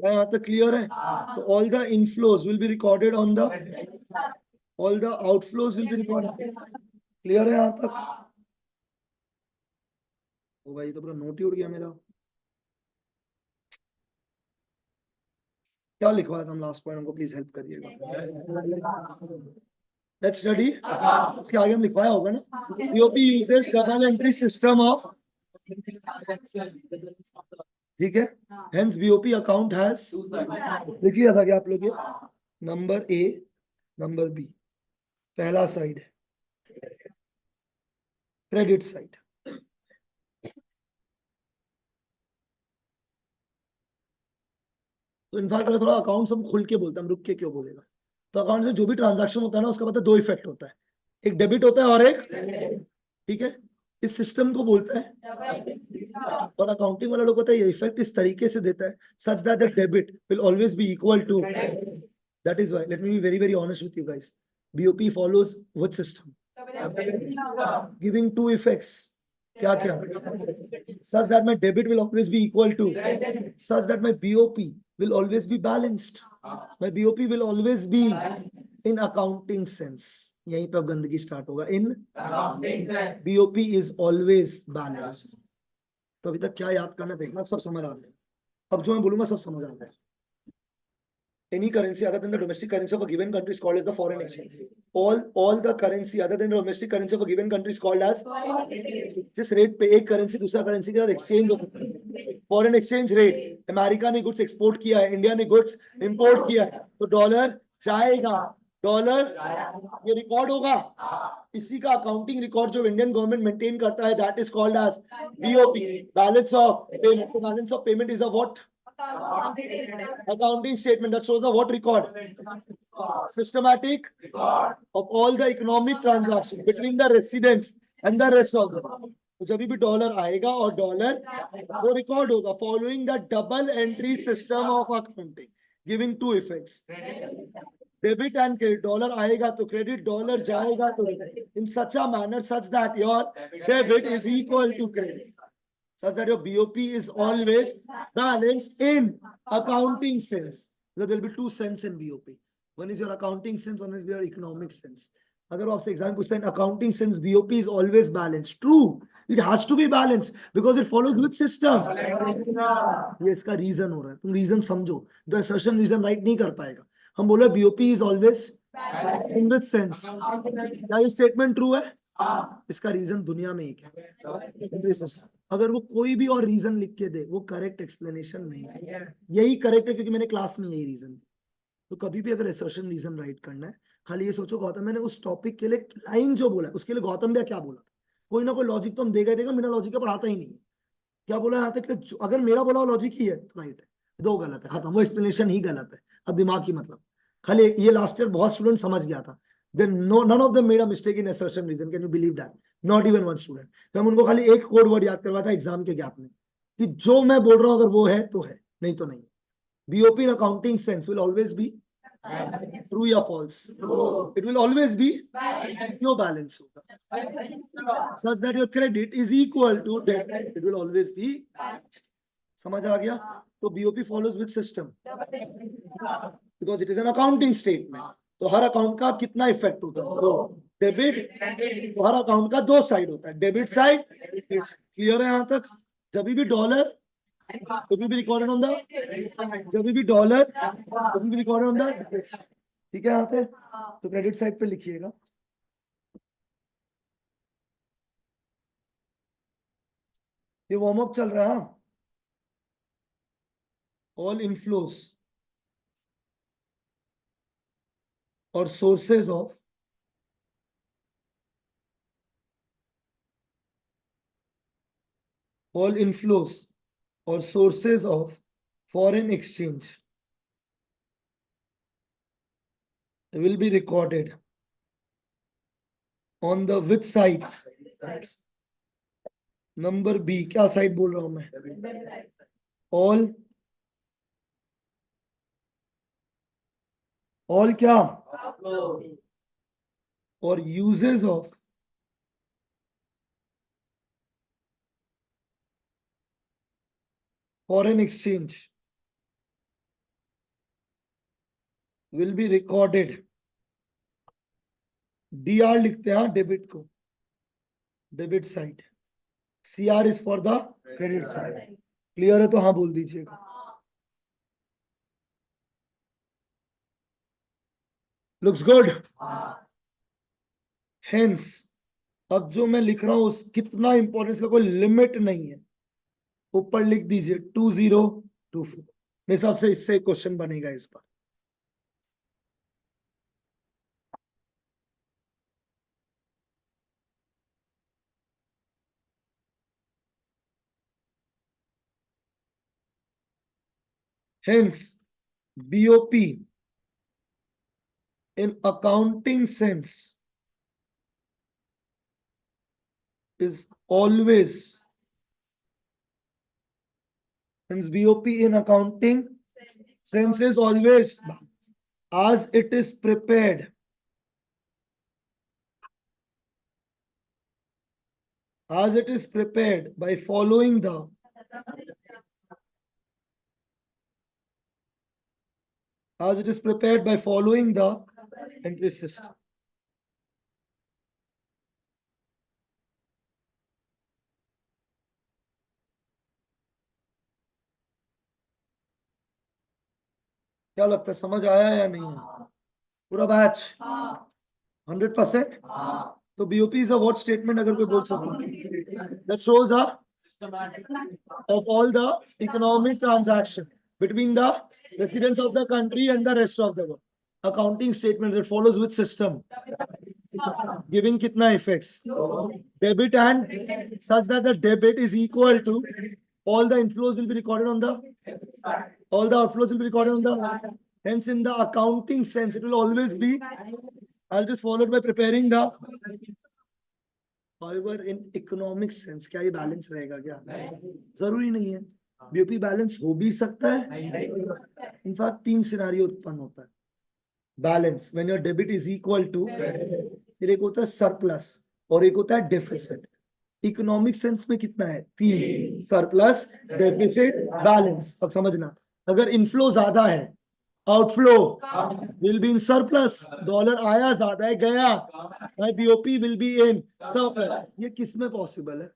यहाँ तक clear है? तो all the inflows will be recorded on the, all the outflows will be recorded, clear है यहाँ तक? ओ भाई तो पूरा नोट ही उड़ गया मेरा। क्या लिखवाया था हम लास्ट पॉइंट, हमको प्लीज हेल्प करिएगा। लेट्स स्टडी, इसके आगे हम लिखवाया होगा ना, BOP uses double entry system of, ठीक है? हेंस बीओपी अकाउंट हैज, लिखिए था क्या आप लोग? ये नंबर ए, नंबर बी, पहला साइड है क्रेडिट साइड, तो इनफैक्ट अगर थोड़ा अकाउंट्स हम खुल के बोलते हैं, हम रुक के क्यों बोलेगा, तो अकाउंट में जो भी ट्रांजैक्शन होता है ना उसका पता दो इफेक्ट होता है, एक डेबिट होता है और एक, ठीक है? इस सिस्टम को बोलते हैं, और अकाउंटिंग वाला लोग पता है ये इफेक्ट इस तरीके से देता है such that the debit will always be equal to, that is why, let me be very very honest with you guys, BOP follows which system, giving two effects, क्या क्या, such that my debit will always be equal to, such that my BOP will always be balanced, my BOP will always be in accounting sense, यहीं पे अब गंदगी start होगा, इन BOP is always balanced। तो अभी तक क्या याद करना देखना, सब समझ आ गया, अब जो मैं बोलूंगा सब समझ आ गया। Any currency other than the domestic currency of a given country is called as the foreign exchange. All the currency other than the domestic currency of a given country is called as, जिस rate पे एक currency दूसरा currency के साथ exchange हो सकता है, foreign exchange rate. America ने गुड्स एक्सपोर्ट किया है, इंडिया ने गुड्स इंपोर्ट किया है, तो डॉलर जाएगा, डॉलर ये रिकॉर्ड होगा, इसी का अकाउंटिंग रिकॉर्ड जो इंडियन गवर्नमेंट मेंटेन करता है, that is called as BOP, balance of payment. Balance of payment is a what? Accounting statement that shows the what record? Systematic of all the economic transactions between the residents and the rest of them. तो जब भी dollar आएगा और dollar वो record होगा following the double entry system of accounting giving two effects, debit and credit. Dollar आएगा तो credit, dollar जाएगा तो, in such a manner such that your debit is equal to credit, such that your BOP is always balanced in accounting sense. There will be two sense in BOP. One is your accounting sense, one is your economic sense. अगर आपसे exam पूछते हैं accounting sense BOP is always balanced. True, it has to be balanced because it follows which system? ये इसका reason हो रहा है, तुम रीजन समझो, तो assertion रीजन राइट नहीं कर पाएगा। हम बोले BOP is always in which sense? क्या ये स्टेटमेंट ट्रू है? इसका रीजन दुनिया में एक है, अगर वो कोई भी और रीजन लिख के दे वो करेक्ट एक्सप्लेनेशन नहीं है, यही करेक्ट है क्योंकि मैंने क्लास में यही रीजन। तो कभी भी अगर असर्शन रीजन राइट करना है, खाली ये सोचो गौतम मैंने उस टॉपिक के लिए लाइन जो बोला उसके लिए गौतम भैया क्या बोला था, कोई ना कोई लॉजिक तो हम देगा बिना लॉजिक का पढ़ाता ही नहीं। क्या बोला यहाँ तक, अगर मेरा बोला लॉजिक ही है तो राइट है, दो गलत है, खत्म, वो एक्सप्लेनेशन ही गलत है। अब दिमाग की मतलब खाली ये लास्ट ईयर बहुत स्टूडेंट समझ गया था, then no none of them made a mistake in assertion reason, can you believe that? Not even one student। तो हम उनको खाली एक कोड वर्ड याद करवाया था एग्जाम के गैप में कि जो मैं बोल रहा हूं अगर वो है तो है, नहीं तो नहीं। BOP in accounting sense will always be true या false? It will always be क्यों बैलेंस होगा, such that your credit is equal to debit, it will always be balanced। समझ आ गया? तो BOP follows which system? Because it is an accounting statement। तो हर account का कितना इफेक्ट होता है? दो। डेबिट, तो हर अकाउंट का दो साइड होता है, डेबिट साइड, क्लियर है यहाँ तक? जब भी dollar It will be recorded on the, जब भी dollar, it will be recorded on the debit side. ठीक है यहाँ पे, तो क्रेडिट साइड पे लिखिएगा. ये वार्म अप चल रहा है. ऑल इनफ्लोस और sources of all inflows or sources of foreign exchange will be recorded on the which side? Number B. क्या साइड बोल रहा हूं मैं? ऑल क्या? और uses of foreign exchange will be recorded. DR लिखते हैं डेबिट को, debit side. CR is for the credit side. Clear है तो हाँ बोल दीजिएगा. Looks good. हेंस अब जो मैं लिख रहा हूं उस कितना इंपॉर्टेंस का कोई लिमिट नहीं है. ऊपर लिख दीजिए 2024. मेरे हिसाब से इससे क्वेश्चन बनेगा इस बार. Hence, BOP in accounting sense is always, hence BOP in accounting sense is always as it is prepared. As it is prepared by following the entry system. क्या लगता है समझ आया या नहीं है? पूरा बैच 100%. तो BOP is a what statement अगर कोई बोल सकता? That shows a of all the economic transaction between the residents of the country and the rest of the world. Accounting statement that follows which system? Giving kitna effects? Debit and such that the debit is equal to all the inflows will be recorded on the, all the outflows will be recorded on the, hence in the accounting sense it will always be, I'll just follow it by preparing the. However, in economic sense क्या ये balance रहेगा क्या? जरूरी नहीं है. BOP balance हो भी सकता है. इनफैक्ट 3 सिनेरियो उत्पन्न होता है. Balance when your debit is equal to, फिर एक होता है सरप्लस और एक होता है डेफिसिट. इकोनॉमिक सेंस में कितना है? 3. Surplus, deficit, balance. अब समझना, अगर इनफ्लो ज्यादा है, outflow will be in surplus. Dollar आया ज्यादा है, गया, my BOP will be in surplus. ये किसमें पॉसिबल है?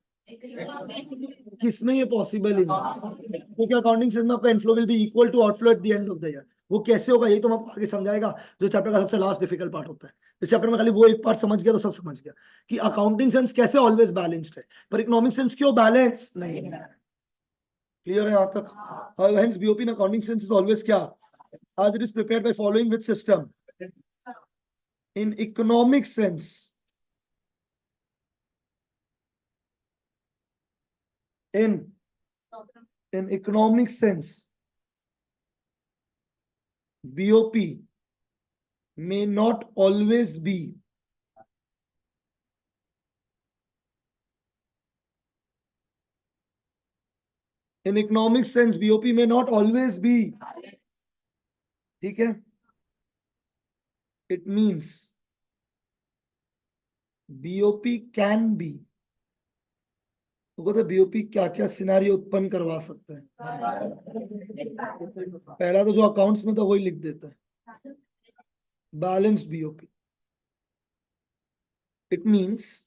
किसमें ये पॉसिबल ही नहीं? क्योंकि अकाउंटिंग सेंस में आपका inflow will be equal to outflow at the end of the year. वो कैसे होगा यही तो हम आपको आगे समझाएगा, जो चैप्टर का सबसे लास्ट डिफिकल्ट पार्ट होता है. इस चैप्टर में खाली वो एक पार्ट समझ गया तो सब समझ गया कि अकाउंटिंग सेंस कैसे ऑलवेज बैलेंस्ड है, पर इकोनॉमिक सेंस क्यों बैलेंस नहीं है. क्लियर है यहाँ तक? Hence BOP in accounting sense is always क्या? as it is prepared by following which system? In economic sense, in economic sense, BOP may not always be in economic sense BOP may not always be. ठीक है? It means BOP can be. तो BOP क्या क्या scenario उत्पन्न करवा सकता है? पहला तो जो अकाउंट्स में था वही लिख देता है, balance BOP. It means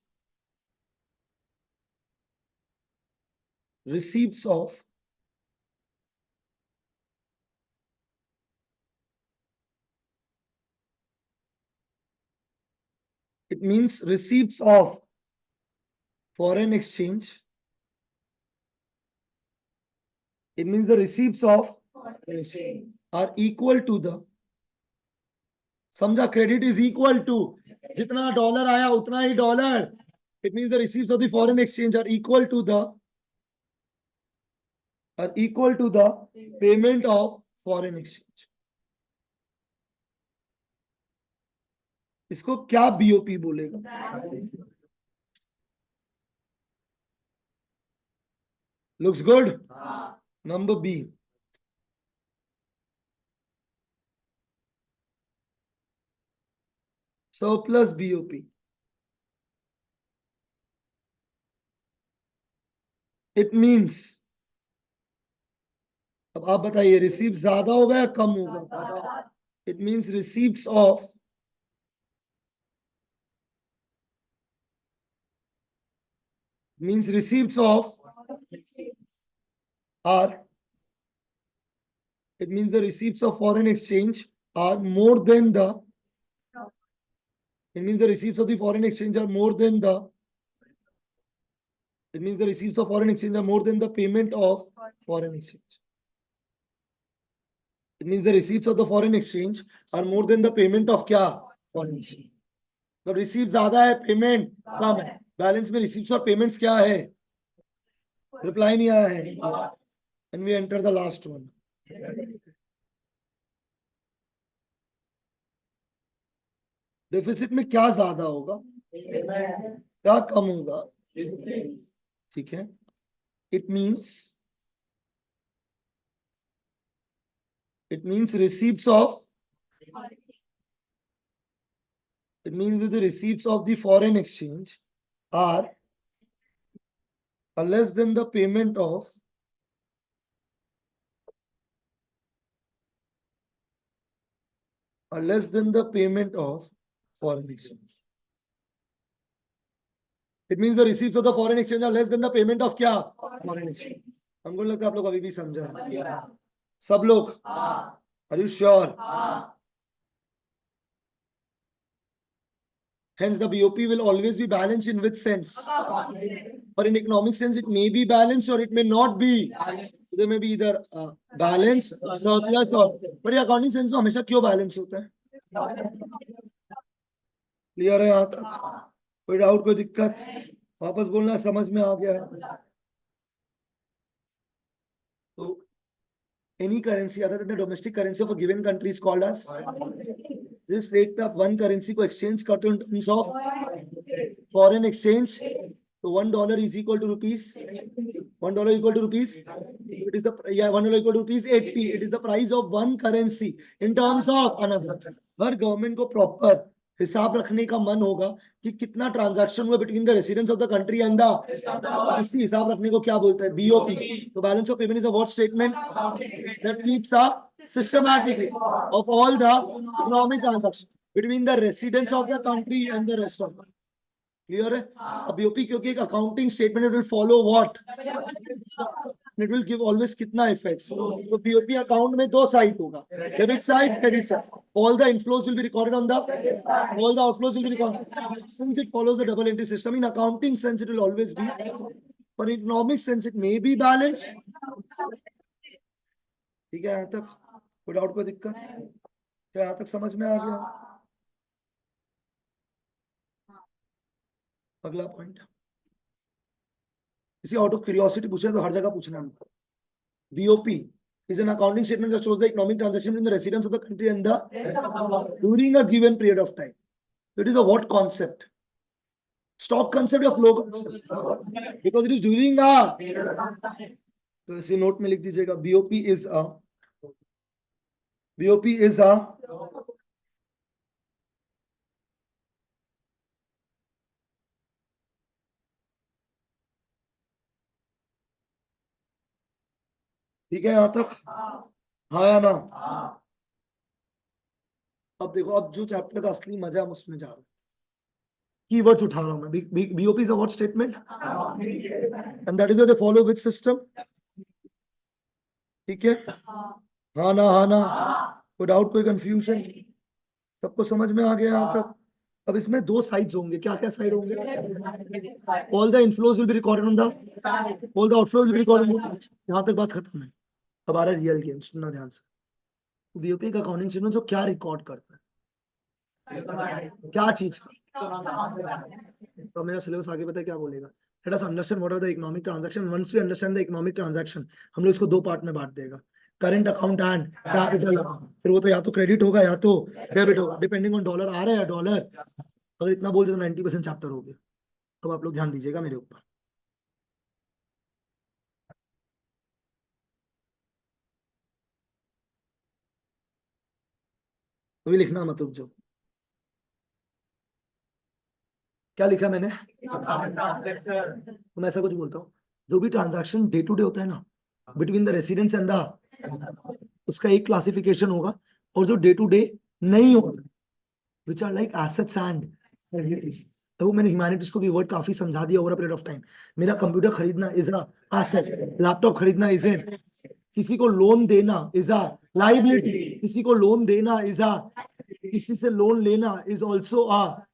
receipts of It means receipts of foreign exchange. It means the receipts of are equal to the, समझा, credit is equal to जितना डॉलर आया उतना ही dollar. It means the receipts of the foreign exchange are equal to the payment of foreign exchange. इसको क्या BOP बोलेगा? Looks good. Number B. Surplus BOP. It means, अब आप बताइए receive ज्यादा होगा या कम होगा? It means receipts of are, it means the receipts of foreign exchange are more than the, it means the receipts of the foreign exchange are more than the, it means the receipts of foreign exchange are more than the payment of foreign exchange. It means the receipts of the foreign exchange are more than the payment of क्या? Foreign exchange. तो receive ज्यादा है, payment कम है. Balance में receives और payments क्या है? Reply नहीं आया है. And we enter the last one. Deficit में क्या ज्यादा होगा, क्या कम होगा? ठीक है. It means receipts of, it means that the receipts of the foreign exchange are less than the payment of foreign exchange. It means the receipts of the foreign exchange are less than the payment of क्या? Foreign exchange. हमको लगता है आप लोग अभी भी समझा सब लोग? Are you sure? Hence the BOP will always be balanced in which sense? Or in economic sense it may be balanced or it may not be. There may be either balance, surplus or, but in accounting sense में हमेशा क्यों balance होता है? Clear है यहाँ तक? कोई doubt, कोई दिक्कत? वापस बोलना, समझ में आ गया है? तो any currency other than the domestic currency of a given country is called as, जिस रेट पे आप वन करेंसी को एक्सचेंज करते हो इन टर्म्स ऑफ फॉरेन एक्सचेंज, तो $1 is equal to rupees, $1 equal to rupees, it is the, yeah, $1 equal to rupees 8p. It is the price of one currency in terms of another. Her government को proper हिसाब रखने का मन होगा कि कितना transaction हुआ between the residents of the country and the, इसी हिसाब रखने को क्या बोलते हैं? बीओपी. तो balance of payment is a what statement that keeps a systematically of all the economic transactions between the residents of the country and the rest of them. Clear है? अब बीओपी क्योंकि एक accounting statement, it will follow what? It will give always कितना effects. तो BOP account में दो side होगा, debit side, credit side. All the inflows will be recorded on the, all the outflows will be recorded. Since it follows the double entry system, in accounting sense it will always be, but in economic sense it may be balanced. ठीक है यहाँ तक? कोई doubt, कोई दिक्कत? क्या यहाँ तक समझ में आ गया? अगला पॉइंट, इसी आउट ऑफ क्यूरियोसिटी पूछे तो हर जगह पूछना है. BOP is an accounting statement that shows the economic transaction in the residents of the country and the during a given period of time. So it is a what concept? Stock concept or flow concept? Because it is during a, तो इसे note में लिख दीजिएगा, BOP is a ठीक है यहाँ तक? हाँ या ना? अब देखो, अब जो चैप्टर का असली मजा हम उसमें जा रहे हैं. कीवर्ड्स उठा रहा हूं मैं. BOP is a what statement and that is what they follow with system. ठीक है? हाँ ना? हाँ ना? कोई डाउट, कोई कंफ्यूजन? सबको समझ में आ गया यहाँ तक? अब इसमें दो साइड्स होंगे, क्या क्या साइड होंगे? All the inflows will be recorded on the, all the outflows will be recorded. यहाँ तक बात खत्म है। अब आ रहा है रियल गेम, सुनना ध्यान से। बीओपी का अकाउंटिंग स्टेटमेंट जो क्या रिकॉर्ड करता है, क्या चीज का? तो मेरा सिलेबस आगे पता है क्या बोलेगा? Let us understand what are the economic transaction. Once we understand the economic transaction, हम लोग इसको दो पार्ट में बांट देगा, current account and capital account. फिर वो तो या तो क्रेडिट होगा या तो डेबिट होगा, डिपेंडिंग ऑन डॉलर आ रहा है या डॉलर। अगर इतना बोल दे तो 90% चैप्टर हो गया। तो आप लोग ध्यान दीजिएगा मेरे ऊपर। अभी लिखना मत रुक जाओ। क्या लिखा मैंने? तो मैं ऐसा कुछ बोलता हूँ, जो भी ट्रांजैक्शन डे टू डे होता है ना, between the residents and the, उसका एक क्लासिफिकेशन होगा। और जो डे टू डे नहीं होता, which are like assets and liabilities. तो मैंने ह्यूमैनिटीज को भी वर्ड काफी समझा दिया over a period of time. मेरा कंप्यूटर खरीदना इज अ एसेट, लैपटॉप खरीदना इज एन, किसी को लोन देना इज अ लायबिलिटी, किसी को लोन देना इज अ, किसी से लोन लेना इज ऑल्सो अ,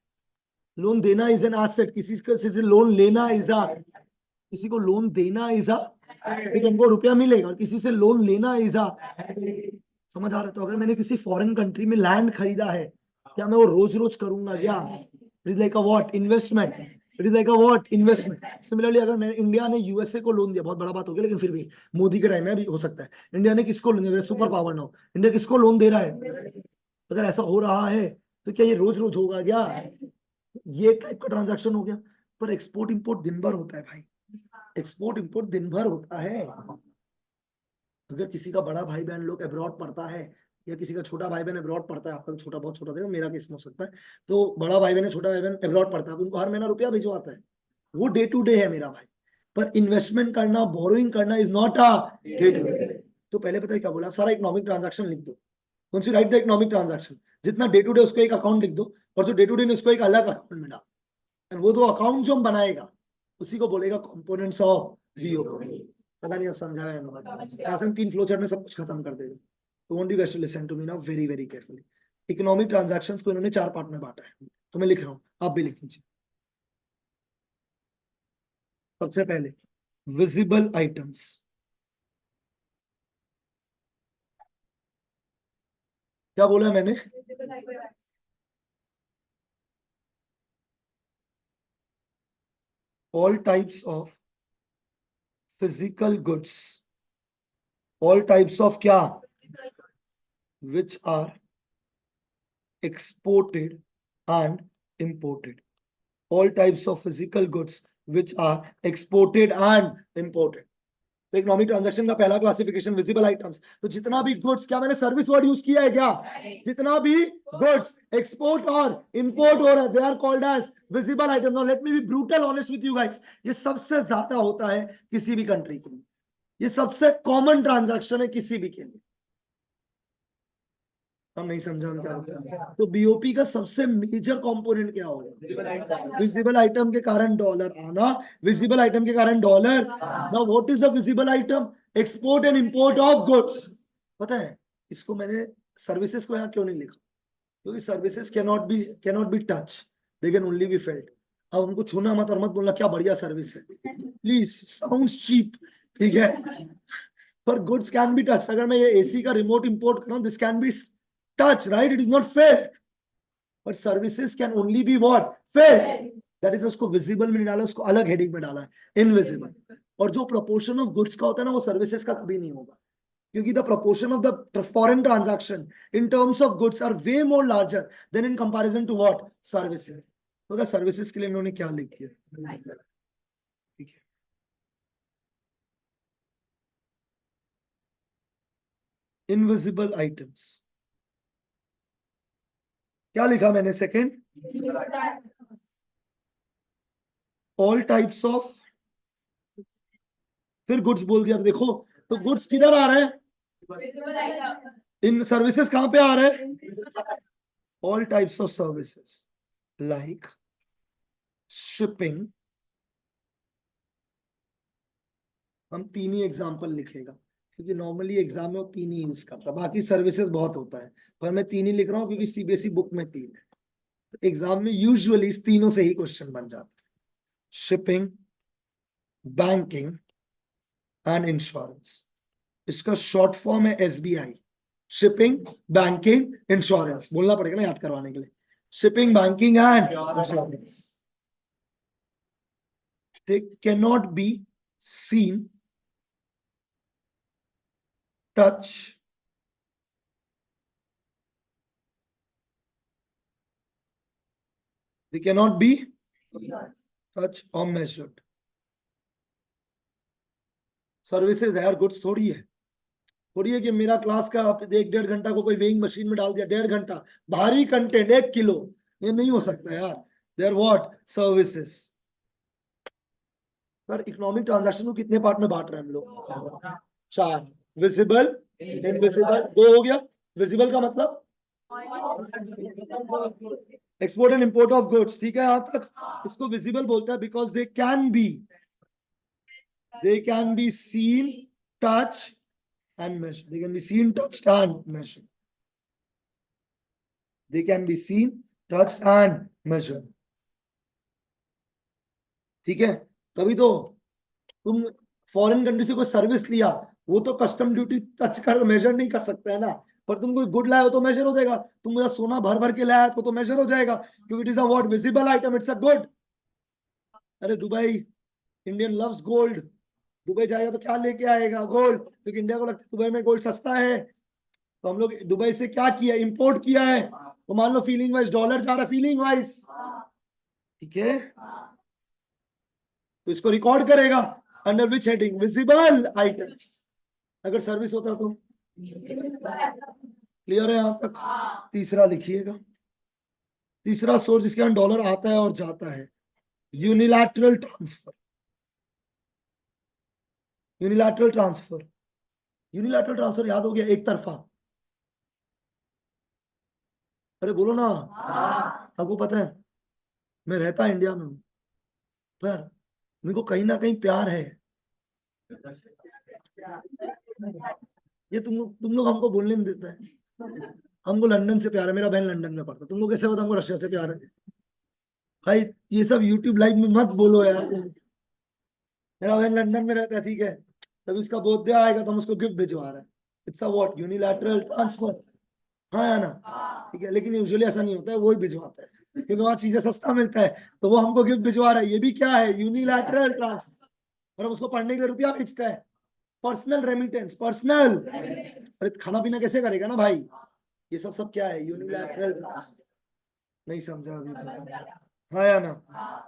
लोन देना इज एन एसेट, किसी से लोन लेना इज अ, किसी को लोन देना इज अ, हमको रुपया मिलेगा, और किसी से लोन लेना इज अ, समझ आ रहा है? तो अगर मैंने किसी फॉरेन कंट्री में लैंड खरीदा है, क्या मैं वो रोज रोज करूंगा क्या? It is like a what, investment. It is like a what, investment. Similarly अगर मैं, इंडिया ने यूएसए को लोन दिया, बहुत बड़ा बात हो गया लेकिन फिर भी मोदी के टाइम में भी हो सकता है। इंडिया ने किसको लोन दिया? सुपर पावर नाउ, इंडिया किसको लोन दे रहा है? अगर ऐसा हो रहा है तो क्या ये रोज रोज होगा क्या? ये टाइप का ट्रांजैक्शन हो गया। पर एक्सपोर्ट इंपोर्ट दिन भर होता है भाई, एक्सपोर्ट इंपोर्ट दिन भर होता है। अगर किसी का बड़ा भाई बहन लोग अब्रॉड पढ़ता है, या किसी का छोटा भाई बहन अब्रॉड पढ़ता है, आपका तो छोटा बहुत छोटा देखो, मेरा केस में हो सकता है, तो बड़ा भाई बहन छोटा भाई बहन अब्रॉड पढ़ता है, उनको हर महीना रुपया भिजवाता है, वो डे टू डे है मेरा भाई। पर इन्वेस्टमेंट करना, बोरोइंग करना is not a day to day. तो पहले पता है क्या बोला? सारा इकोनॉमिक ट्रांजैक्शन लिख दो। once you write the economic transaction, जितना डे टू डे उसको एक अकाउंट लिख दो, और जो डे टू डे उसको एक अलग अकाउंट में डाल। वो दो अकाउंट जो हम बनाएगा उसी को बोलेगा कंपोनेंट्स ऑफ बीओपी। पता नहीं आप समझा है? यहाँ से हम 3 फ्लो चार्ट में सब कुछ खत्म कर देगा। तो want you guys to listen to me now very very carefully. Economic transactions को इन्होंने 4 पार्ट में बांटा है, तो मैं लिख रहा हूँ, आप भी लिख लीजिए। सबसे पहले विजिबल आइटम्स। क्या बोला है मैंने? All types of physical goods, all types of क्या? Which are exported and imported. All types of physical goods which are exported and imported. तो इकोनॉमिक ट्रांजैक्शन का पहला क्लासिफिकेशन विजिबल आइटम्स। तो जितना भी गुड्स, क्या मैंने सर्विस वर्ड यूज किया है क्या? जितना भी गुड्स एक्सपोर्ट और इंपोर्ट हो रहा है, they are called as visible items. Now let me be brutal honest with you guys, ये सबसे ज्यादा होता है किसी भी कंट्री के लिए, ये सबसे कॉमन ट्रांजैक्शन है किसी भी के लिए। हम नहीं समझा हम क्या होता है? तो बीओपी का सबसे मेजर कंपोनेंट क्या होगा? विजिबल आइटम के कारण डॉलर आना, विजिबल आइटम के कारण dollar. Now what is the visible item? Export and import of goods. पता है इसको मैंने सर्विसेज को यहाँ क्यों नहीं लिखा? क्योंकि services cannot be touch, they can only be felt. अब हमको छूना मत और मत बोलना क्या बढ़िया सर्विस है, प्लीज, साउंड्स चीप, ठीक है? पर गुड्स कैन बी टच। अगर मैं ये एसी का रिमोट इंपोर्ट कर रहा हूँ, this can be touch, right? It is not fair. But services can only be what? Fair. That is उसको visible में नहीं डाला, उसको अलग हेडिंग में डाला है, इनविजिबल। और जो proportion of goods का होता है ना, वो सर्विसेज का कभी नहीं होगा, क्योंकि the proportion of the foreign transaction in terms of goods are way more larger than in comparison to what? Services. तो the services के लिए इन्होंने क्या लिख दिया? ठीक है, इनविजिबल आइटम्स। क्या लिखा मैंने सेकेंड? ऑल टाइप्स ऑफ, फिर गुड्स बोल दिया। तो देखो, तो गुड्स किधर आ रहे हैं? इन सर्विसेज कहां पे आ रहे हैं? All types of services like shipping. हम 3 ही एग्जांपल लिखेगा, क्योंकि नॉर्मली एग्जाम में वो 3 ही यूज करता है, बाकी सर्विसेज बहुत होता है, पर मैं 3 ही लिख रहा हूँ क्योंकि सीबीएसई बुक में 3 है। एग्जाम में यूजुअली इस तीनों से ही क्वेश्चन बन जाता है, शिपिंग, बैंकिंग एंड इंश्योरेंस। इसका शॉर्ट फॉर्म है SBI, शिपिंग, बैंकिंग, इंश्योरेंस। बोलना पड़ेगा ना याद करवाने के लिए, shipping, banking and insurance. They cannot be seen, touch, they cannot be touch or measured. Services है यार, गुड्स थोड़ी है। थोड़ी है कि मेरा क्लास का आप 1-1.5 घंटा को कोई वेइंग मशीन में डाल दिया, 1.5 घंटा भारी कंटेंट 1 किलो, ये नहीं हो सकता यार। They are what, services. Sir economic transaction को कितने पार्ट में बांट रहे हैं हम लोग? 4। विजिबल, इनविजिबल, 2 हो गया। विजिबल का मतलब export and import of goods, ठीक है यहां तक। इसको विजिबल बोलता है because they can be seen, touch and measured. They can be seen, touched and measured. They can be seen, touched and measured. ठीक है। तभी तो तुम फॉरेन कंट्री से कोई सर्विस लिया, वो तो कस्टम ड्यूटी टच कर मेजर नहीं कर सकता है ना, पर तुम कोई गुड लाए हो तो मेजर हो जाएगा। तुम मुझे सोना भर भर के लाया तो मेजर हो जाएगा, क्योंकि it is a what, visible item, it's a good. अरे Dubai, Indian loves gold. Dubai जाएगा तो क्या लेके आएगा? गोल्ड, क्योंकि इंडिया को लगता है दुबई में गोल्ड सस्ता है। तो हम लोग दुबई से क्या किया, इंपोर्ट किया है। तो मान लो फीलिंग वाइज डॉलर जा रहा है, फीलिंग वाइज, ठीक है। तो इसको रिकॉर्ड करेगा under which heading, visible items. अगर सर्विस होता तो क्लियर है यहां तक। तीसरा लिखिएगा, तीसरा सोर्स जिसके अंदर डॉलर आता है और जाता है, unilateral transfer. Unilateral transfer, unilateral transfer याद हो गया, एक तरफा। अरे बोलो ना, आपको पता है मैं रहता इंडिया में हूं, पर मेरे को कहीं ना कहीं प्यार है। ये तुम लोग हमको बोलने नहीं देता है। हमको लंदन से प्यार है, मेरा बहन लंदन में पढ़ता। तुम लोग कैसे पता हमको रशिया से प्यार है? भाई ये सब यूट्यूब लाइव में मत बोलो यार। मेरा बहन लंदन में रहता है, ठीक है। तब इसका बर्थडे आएगा तो हम उसको गिफ्ट भिजवा रहे हैं। It's a what, unilateral transfer. हाँ या ना? ठीक है, लेकिन यूजुअली ऐसा नहीं होता है, वो ही भिजवाता है, क्योंकि वहां चीजें सस्ता मिलता है, तो वो हमको गिफ्ट भिजवा रहा है। ये भी क्या है? Unilateral transfer. और हम उसको पढ़ने के लिए रुपया भेजता है, पर्सनल रेमिटेंस, पर्सनल। अरे खाना पीना कैसे करेगा ना भाई? ये सब क्या है? Unilateral transfer. नहीं समझा अभी? हाँ या ना?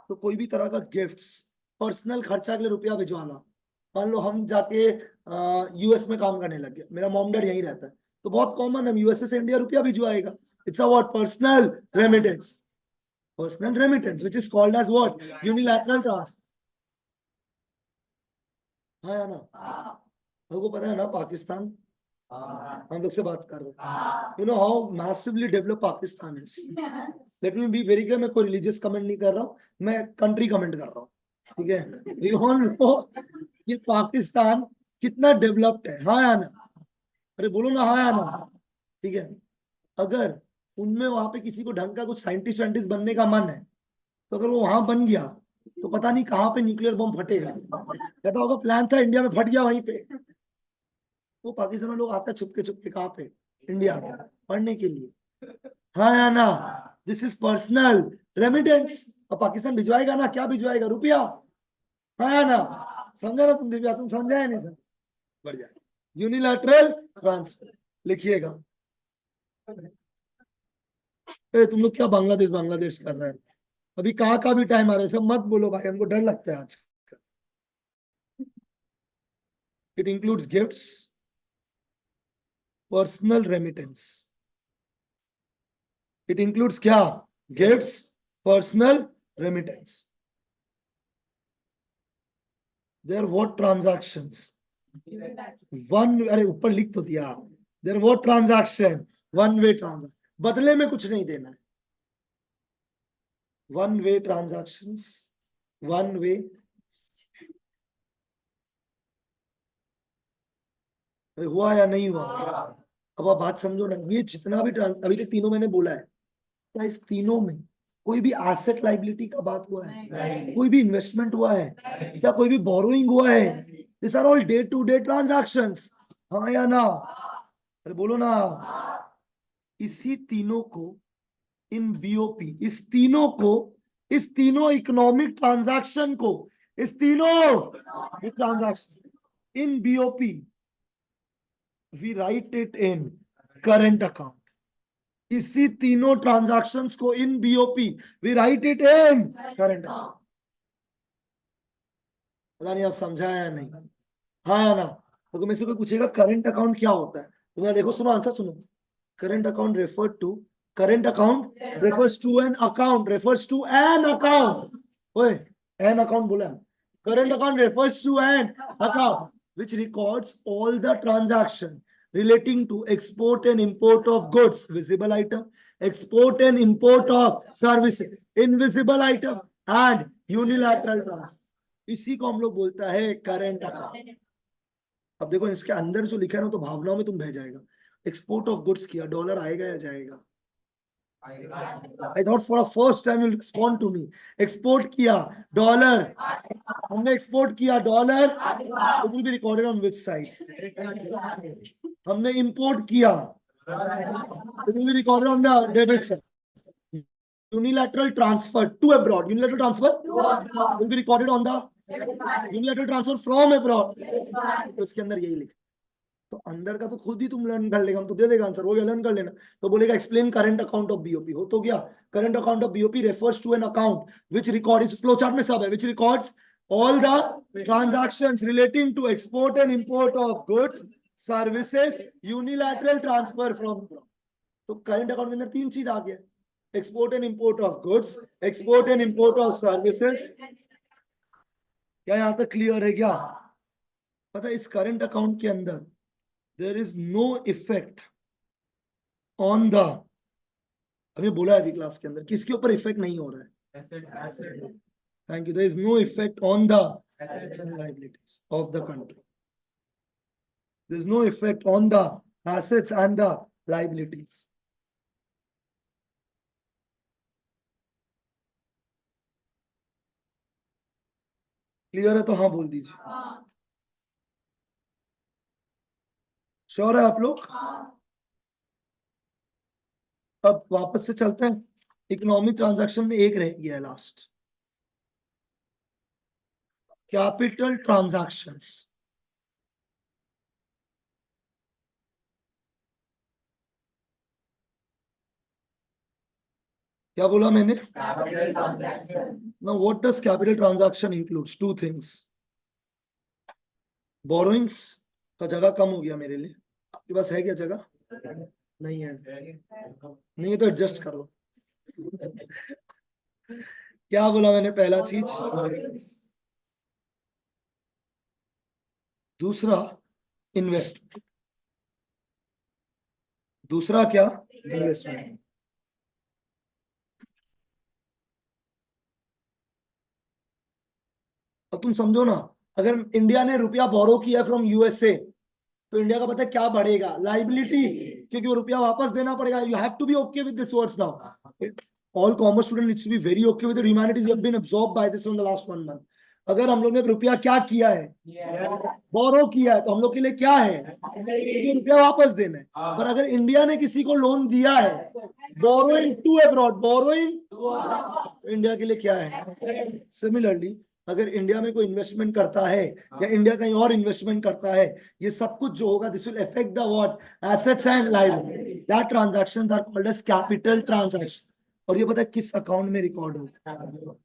तो कोई भी तरह का गिफ्ट्स, पर्सनल खर्चा के लिए रुपया भिजवाना। मान लो हम जाके US में काम करने लग गए, मेरा मॉम डैड यहीं रहता है, तो बहुत कॉमन, हम USA से इंडिया रुपया भिजवाएगा। It's a what, personal remittance. Personal remittance which is called as what, unilateral transfer. हाँ या ना? आपको पता है ना पाकिस्तान, हम लोग से बात कर रहे हैं, you know how massively develop Pakistan is. Late me be very clear, मैं कोई रिलीजियस कमेंट नहीं कर रहा हूँ, मैं कंट्री कमेंट कर रहा हूँ, ठीक है। वी ऑल नो ये पाकिस्तान कितना डेवलप्ड है, हाँ या ना? अरे बोलो ना हाँ या ना? ठीक है। अगर उनमें वहां पे किसी को ढंग का कुछ साइंटिस्ट वाइंटिस्ट बनने का मन है, तो अगर वो वहां बन गया तो पता नहीं कहाँ पे न्यूक्लियर बम फटेगा। कहता होगा प्लान था इंडिया में, फट गया वहीं पे। वो पाकिस्तान में लोग आते हैं छुप के कहाँ पे, इंडिया में पढ़ने के लिए, हाँ या ना? This is personal remittance. अब पाकिस्तान भिजवाएगा ना, क्या भिजवाएगा? रुपया, हाँ या ना? समझा ना तुम दिव्या? तुम समझा है नहीं सर? बढ़िया। यूनिलैटरल ट्रांसफर लिखिएगा। तुम लोग क्या बांग्लादेश बांग्लादेश कर रहे हैं? अभी कहाँ का भी टाइम आ रहा है, सब मत बोलो भाई, हमको डर लगता है आज। It includes gifts, personal remittance. It includes क्या? Gifts, personal remittance. There what transactions, one, अरे ऊपर लिख तो दिया। There what transaction, one way transaction, बदले में कुछ नहीं देना है। One way transactions, one way. हुआ या नहीं हुआ? अब आप बात समझो ना, ये जितना भी अभी तक तीनों मैंने बोला है, क्या इस तीनों में कोई भी एसेट लाइबिलिटी का बात हुआ है? कोई भी इन्वेस्टमेंट हुआ है क्या? कोई भी बोरोइंग हुआ है? This are all day to day transactions, हाँ या ना? अरे बोलो ना। इसी तीनों को इन बीओपी, इस तीनों इकोनॉमिक ट्रांजैक्शन को, इस तीनों transaction in BOP we write it in current account. इसी तीनों ट्रांजैक्शंस को in BOP we write it in current account. पता नहीं आप समझा या नहीं, हाँ या ना? तो मेरे से कोई पूछेगा करंट अकाउंट क्या होता है, तो मैं देखो सुनो आंसर सुनो। Current account refer to, current account refers to an account. ओए, an account बोला। Current account refers to an account which records all the transaction relating to export and import of goods, visible item, export and import of services, invisible item, and unilateral transfer। इसी को हम लोग बोलता है current account. अब देखो इसके अंदर जो लिखा है ना, तो भावनाओं में तुम बह जाएगा। एक्सपोर्ट ऑफ गुड्स किया, डॉलर आएगा या जाएगा? I thought for the first time you'll respond to me. Export किया डॉलर, हमने एक्सपोर्ट किया dollar, it will be recorded on which side? हमने इंपोर्ट किया, it will be recorded on the debit side. Unilateral transfer to abroad, unilateral transfer will be recorded on the unilateral transfer from abroad। तो इसके अंदर यही लिखा, तो अंदर का तो खुद ही तुम लर्न कर लेगा, हम तो दे देगा आंसर, वो लर्न कर लेना। तो बोलेगा explain current account of BOP, हो तो गया। Current account of BOP refers to an account which record, इस फ्लो चार्ट में सब है, which records all the transactions relating to export and import of goods, services, unilateral transfer from. तो current account के अंदर तीन चीज आ गया, export and import of goods, export and import of services. क्या यहां तक क्लियर है क्या? पता है इस करंट अकाउंट के अंदर there is no effect on the, हमें बोला है अभी क्लास के अंदर, किसके ऊपर इफेक्ट नहीं हो रहा है? Thank you. there is no effect on the assets and liabilities of the country, there is no effect on the assets and the liabilities। Clear है तो हाँ बोल दीजिए। श्योर है आप लोग? अब वापस से चलते हैं, इकोनॉमिक ट्रांजैक्शन में एक रह गया है लास्ट, कैपिटल ट्रांजैक्शंस। क्या बोला मैंने? Now what does capital transaction includes? Two things. Borrowings का जगह कम हो गया मेरे लिए, आपके पास है क्या जगह? नहीं है, नहीं है तो एडजस्ट करो। क्या बोला मैंने? पहला चीज, दूसरा इन्वेस्टमेंट, दूसरा क्या? इन्वेस्टमेंट। अब तुम समझो ना, अगर इंडिया ने रुपया बोरो किया फ्रॉम यूएसए, तो इंडिया का पता है क्या बढ़ेगा? लाइबिलिटी, क्योंकि वो रुपया वापस देना पड़ेगा। You have to be okay with this words now. All commerce student needs to be very okay with humanities, we have been absorbed by this in the last 1 month. अगर हम लोग ने रुपया क्या किया है? बोरो किया है, तो हम लोग के लिए क्या है? क्योंकि रुपया वापस देना है। पर अगर इंडिया ने किसी को लोन दिया है, borrowing to abroad, borrowing, India के लिए क्या है? सिमिलरली अगर इंडिया में कोई इन्वेस्टमेंट करता है या इंडिया कहीं और इन्वेस्टमेंट करता है, ये सब कुछ जो होगा, this will affect the what? Assets and liability. That transactions are called as capital transaction. और ये पता है किस अकाउंट में रिकॉर्ड होगा?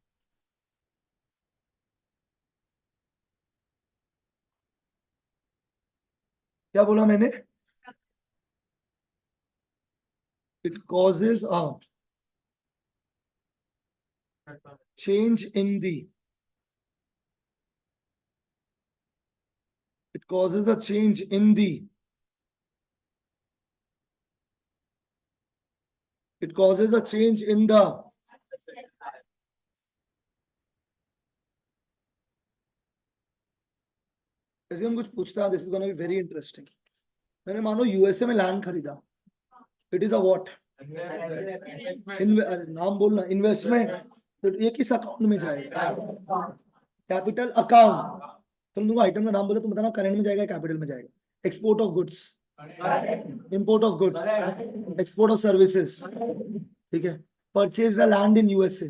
क्या बोला मैंने? It causes a change in the, it causes a change in the, it causes a change in the, जैसे हम कुछ पूछता है, this is gonna be very interesting. मैंने मानो यूएसए में लैंड खरीदा, इट इज अ व्हाट? नाम बोलना, इन्वेस्टमेंट, तो ये किस अकाउंट में जाएगा? Capital account. तुम दोनों आइटम का नाम बोले, तुम बताना करंट में जाएगा, कैपिटल में जाएगा। Export of goods, import of goods, export of services, ठीक है। Purchase the land in USA,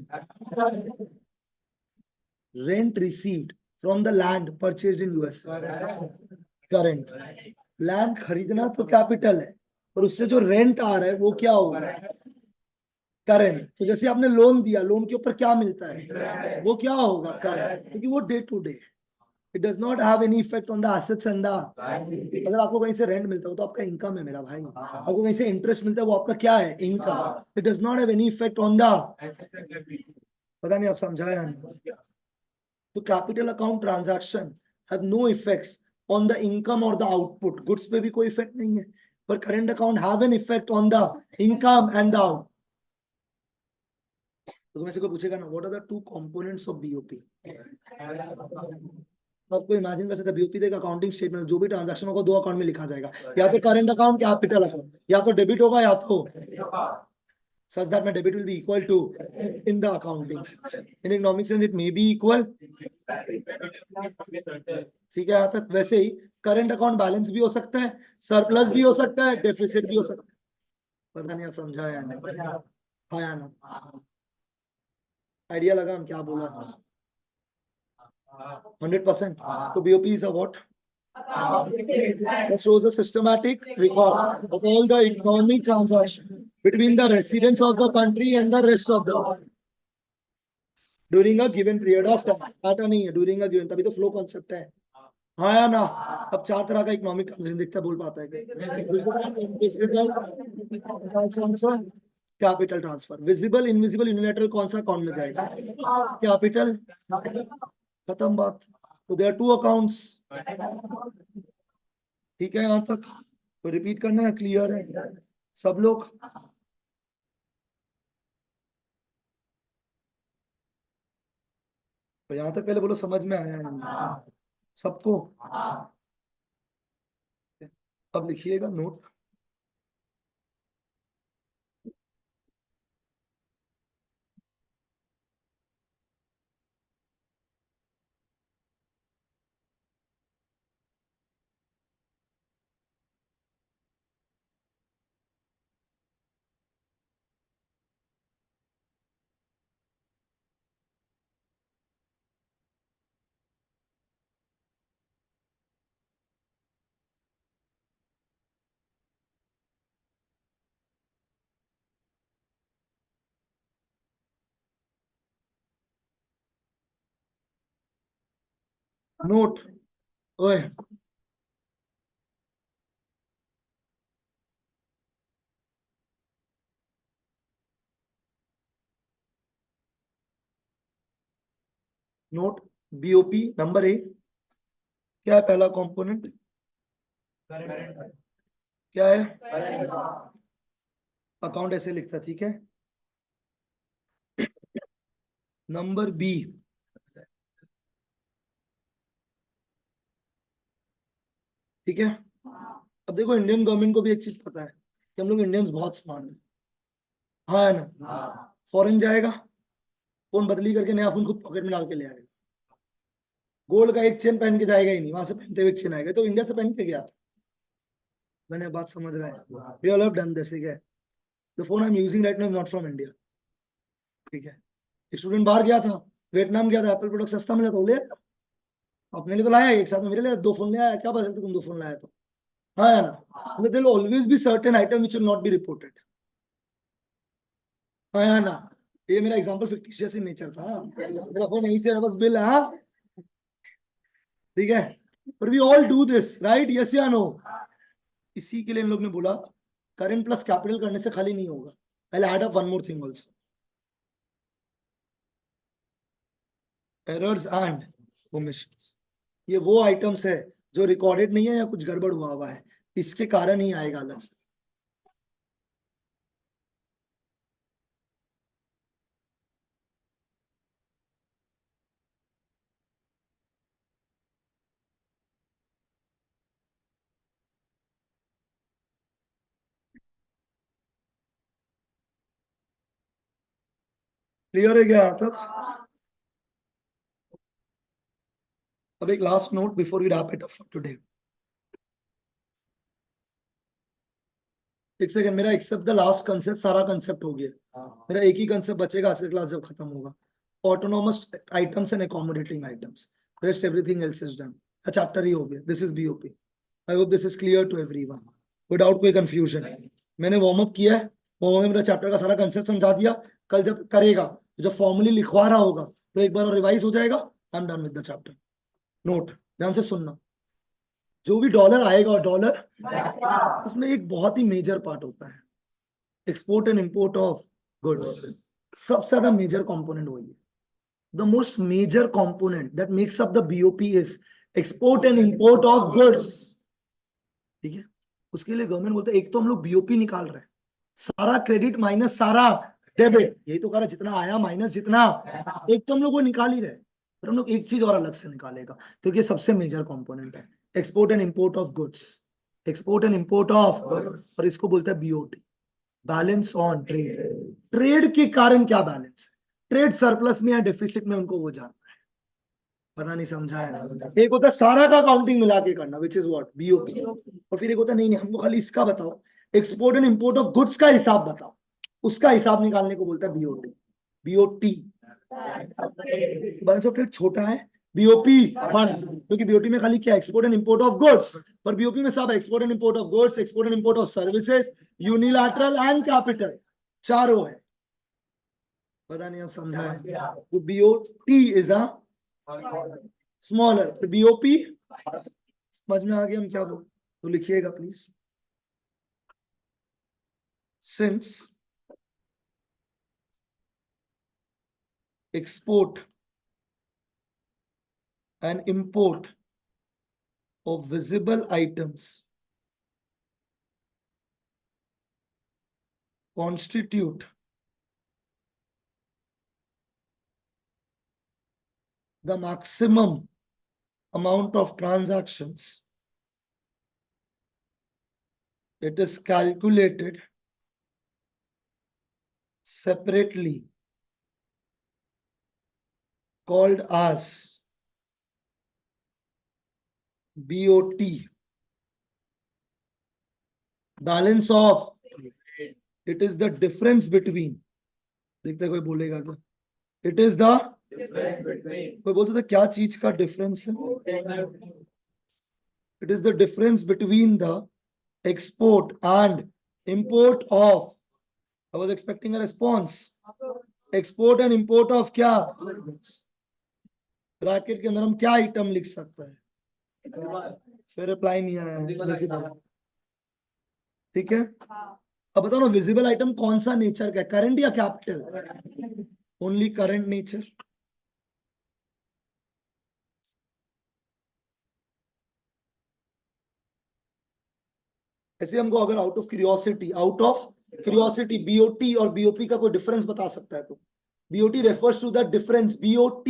rent received from the land purchased in USA, current. Land खरीदना तो कैपिटल है, और उससे जो रेंट आ रहा है वो क्या होगा? करंट। तो जैसे आपने लोन दिया, लोन के ऊपर क्या मिलता है, वो क्या होगा? करंट, क्योंकि वो day to day, it does not have any effect on the assets and the, अगर आपको कहीं से रेंट मिलता हो तो आपका इनकम है मेरा भाई, आपको कहीं से इंटरेस्ट मिलता है वो आपका क्या है? Income. It does not have any effect on the, पता नहीं आप समझाया नहीं। तो capital account transaction have no effects on the income और द आउटपुट, गुड्स पे भी कोई इफेक्ट नहीं है, पर current account have an effect on the income and the out. तो तुम्हें से कोई पूछेगा ना, what are the two components of BOP, तो आपको इमेजिन कर सकते हैं बीओपी देगा अकाउंटिंग स्टेटमेंट, जो भी ट्रांजैक्शन होगा दो अकाउंट में लिखा जाएगा, या तो करंट अकाउंट, कैपिटल अकाउंट, या तो डेबिट होगा या तो, such that my debit will be equal to in the accounting, in economic sense it may be equal, ठीक है। यहाँ तक वैसे ही करंट अकाउंट बैलेंस भी हो सकता है, सरप्लस भी हो सकता है, डेफिसिट भी हो सकता है। पता नहीं समझा या नहीं, हाँ या ना, आइडिया लगा हम क्या बोला? 100%। तो BOP is a what? That shows a systematic record of all the economic transactions between the residents of the country and the rest of the world during a given period of time. Data नहीं है, during a given, तभी तो flow concept है, हाँ या ना? अब चार तरह का इकोनॉमिक ट्रांजेक्शन दिखता है, बोल पाता है capital transfer, visible invisible unilateral, कौन सा अकाउंट में जाएगा? कैपिटल, खत्म बात। तो देयर टू अकाउंट्स, ठीक है। यहाँ तक तो रिपीट करना है, क्लियर है सब लोग? तो यहाँ तक पहले बोलो समझ में आया है सबको? अब लिखिएगा नोट। नोट, ओए नोट, बीओपी नंबर ए क्या है? पहला कंपोनेंट क्या है? अकाउंट ऐसे लिखता, ठीक है। नंबर बी, ठीक है। अब देखो इंडियन गवर्नमेंट को भी एक चीज पता है कि हम लोग इंडियंस बहुत स्मार्ट हैं, हाँ है ना? फॉरेन जाएगा, फोन बदली करके नया फोन खुद पॉकेट में डाल के ले आएगा, गोल्ड का एक चेन पहन के जाएगा ही नहीं, वहां से पहनते हुए चेन आएगा, तो इंडिया से पहन के गया था। मैंने बात समझ रहा है, we all have done this, ठीक है। The phone I am using right now is not from India, ठीक है। स्टूडेंट बाहर गया था, वियतनाम गया था, एप्पल प्रोडक्ट सस्ता मिला तो ले आया। अपने लिए तो लाया, एक साथ में मेरे लिए दो फोन ले आया, क्या पता तुम दो फोन लाया तो, हाँ या ना? There will always be certain item which will not be reported, हाँ या ना? ये मेरा एग्जांपल फिक्टिशियस इन नेचर था, मेरा फोन यहीं से बस बिल है, हाँ ठीक है। पर we all do this right, yes या नो? इसी के लिए इन लोग ने बोला करंट प्लस कैपिटल करने से खाली नहीं होगा, पहले add up one more thing also, errors and omissions. ये वो आइटम्स है जो रिकॉर्डेड नहीं है या कुछ गड़बड़ हुआ हुआ है, इसके कारण ही आएगा अलग से। क्लियर है क्या यहाँ तक? अब एक last note before we wrap it up for today. एक सेकंड, मेरा एक्सेप्ट द लास्ट कंसेप्ट सारा कंसेप्ट हो गया। मेरा एक ही कंसेप्ट बचेगा आज का क्लास जब खत्म होगा। Autonomous items and accommodating items, rest everything else is done. Chapter ही हो गया। This is BOP. I hope this is clear to everyone without कोई कंफ्यूजन। मैंने वार्म अप किया है, वार्म अप में मेरा चैप्टर का सारा कंसेप्ट समझा दिया। कल जब करेगा तो जब फॉर्मली लिखवा रहा होगा तो एक बार और रिवाइज हो जाएगा। I am done with the chapter. Note ध्यान से सुनना, जो भी डॉलर आएगा, डॉलर उसमें एक बहुत ही मेजर पार्ट होता है export and import of goods. सबसे ज्यादा मेजर कंपोनेंट वही है। The most major component that makes up the BOP is export and import of goods. ठीक है, उसके लिए गवर्नमेंट बोलते है एक तो हम लोग बीओपी निकाल रहे हैं, सारा क्रेडिट माइनस सारा डेबिट, यही तो कह रहा है, जितना आया माइनस जितना, एक तो हम लोग वो निकाल ही रहे, पर हम लोग एक चीज और अलग से निकालेगा क्योंकि ये सबसे मेजर कंपोनेंट है, export and import of goods. Export and import of goods, और इसको बोलते हैं BOT, balance on trade. Trade के कारण क्या बैलेंस है, ट्रेड सरप्लस में या डेफिसिट में, उनको वो जानना है। पता नहीं समझा है? एक होता है सारा का काउंटिंग मिला के करना, विच इज व्हाट बीओपी। और फिर एक होता है नहीं नहीं हमको खाली इसका बताओ, export and import of goods का हिसाब बताओ, उसका हिसाब निकालने को बोलता है BOT. BOT balance of trade छोटा है, बीओपी बड़ा, क्योंकि बीओटी में खाली क्या, export and import of goods, पर बीओपी में सब export and import of goods, export and import of services, unilateral and capital, चारों है। पता नहीं आप समझा है? तो BOT is a smaller, BOP समझ में आ गया हम क्या बोल, तो लिखिएगा please. Since export and import of visible items constitute the maximum amount of transactions, it is calculated separately called as BOT, balance of, it is the difference between, देखते कोई बोलेगा क्या, it is the कोई बोलता था क्या चीज का डिफरेंस है, it is the difference between the export and import of, I was expecting a response, export and import of क्या, ब्रैकेट के अंदर हम क्या आइटम लिख सकते हैं, फिर रिप्लाई नहीं आया है। ठीक है, अब बताओ ना विजिबल आइटम कौन सा नेचर का है, करंट या कैपिटल, ओनली करंट नेचर। ऐसे हमको अगर आउट ऑफ क्यूरियोसिटी बीओटी और बीओपी का कोई डिफरेंस बता सकता है तो BOT refers to the difference. BOT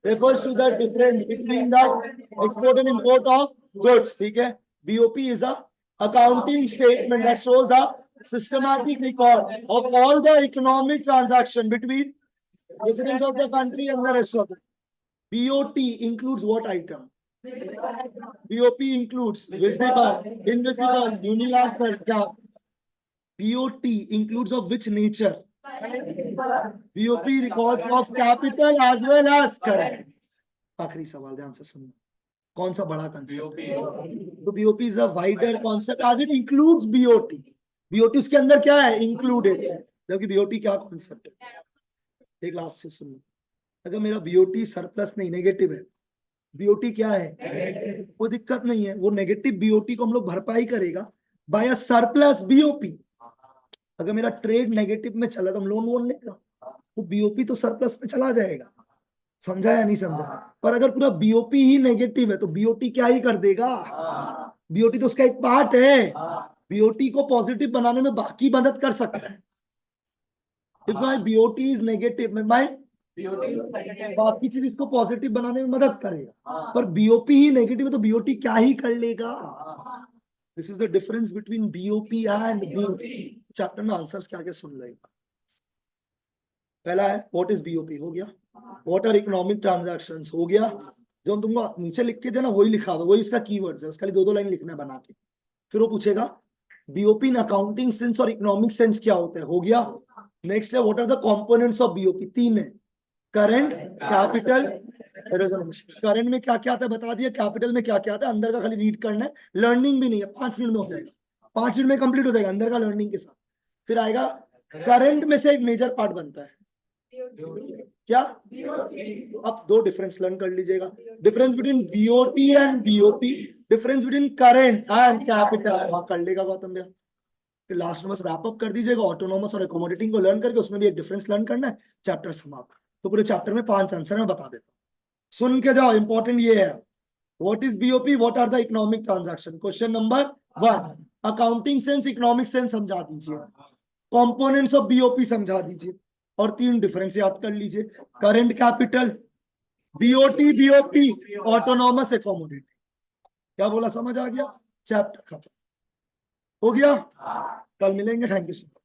refers to the difference between the export and import of goods. ठीक है? BOP is a accounting statement that shows a systematic record of all the economic transaction between residents of the country and the rest of it. BOT includes what item? BOP includes visible, invisible, unilateral, क्या? BOT includes of which nature? BOP records of capital as well as current. आखिरी सवाल ध्यान से सुनना, कौन सा बड़ा concept? तो BOP is a wider concept as it includes BOT. BOT उसके अंदर क्या है? Included. जबकि BOT क्या कॉन्सेप्ट है? एक लास्ट से सुनो, अगर मेरा BOT सरप्लस नहीं नेगेटिव है, BOT क्या है? कोई दिक्कत नहीं है, वो नेगेटिव BOT को हम लोग भरपाई करेगा बाय अ सरप्लस BOP। अगर मेरा ट्रेड नेगेटिव में चला तो हम लोन वोन लेगा, वो बीओपी तो सरप्लस में चला जाएगा। समझा या नहीं समझा? पर अगर पूरा बीओपी ही नेगेटिव है तो बीओटी क्या ही कर देगा, बीओटी तो उसका एक पार्ट है, बीओटी को पॉजिटिव बनाने में बाकी मदद कर सकता है। If my BOT is negative में माय बाकी चीज इसको पॉजिटिव बनाने में मदद करेगा, पर बीओपी ही नेगेटिव है तो बीओटी क्या ही कर लेगा। This is the difference between BOP and BOT. Chapter में आंसर्स क्या क्या सुन लेगा। पहला है व्हाट इज बीओपी, हो गया। व्हाट आर इकोनॉमिक ट्रांजैक्शंस, हो गया। जो हम तुमको नीचे लिख के थे ना वही लिखा हुआ, वही इसका कीवर्ड्स है, उसका खाली 2-2 लाइन लिखना है बना के। फिर वो पूछेगा बीओपी इन अकाउंटिंग सेंस और इकोनॉमिक सेंस क्या होता है, हो गया। नेक्स्ट है what are the components of BOP, 3 है, करंट, कैपिटल, रेजोल्यूशन। करंट में क्या क्या आता है बता दिया, कैपिटल में क्या क्या आता है, अंदर का खाली रीड करना है, लर्निंग भी नहीं है, 5 मिनट में हो जाएगा, 5 मिनट में कंप्लीट हो जाएगा अंदर का लर्निंग के साथ। फिर आएगा करंट में से एक मेजर पार्ट बनता है क्या, अब 2 डिफरेंस लर्न कर लीजिएगा, difference between BOT and BOP, difference between current and capital, वहां कर लेगा गौतम भैया। फिर लास्ट में बस रैप अप कर दीजिएगा, ऑटोनोमस और अकोमोडेटिंग को लर्न करके उसमें भी एक डिफरेंस लर्न करना है, चैप्टर समाप्त। तो पूरे चैप्टर में 5 आंसर मैं बता देता हूँ, सुन के जाओ, इंपॉर्टेंट ये है। What is BOP, what are the economic transaction, question number 1, accounting sense economic sense समझा दीजिए, कंपोनेंट्स ऑफ बीओपी समझा दीजिए, और 3 डिफरेंस याद कर लीजिए, current, capital, BOT, BOP, autonomous, accommodating. क्या बोला, समझ आ गया, चैप्टर खत्म हो गया। कल मिलेंगे, थैंक यू सो मच।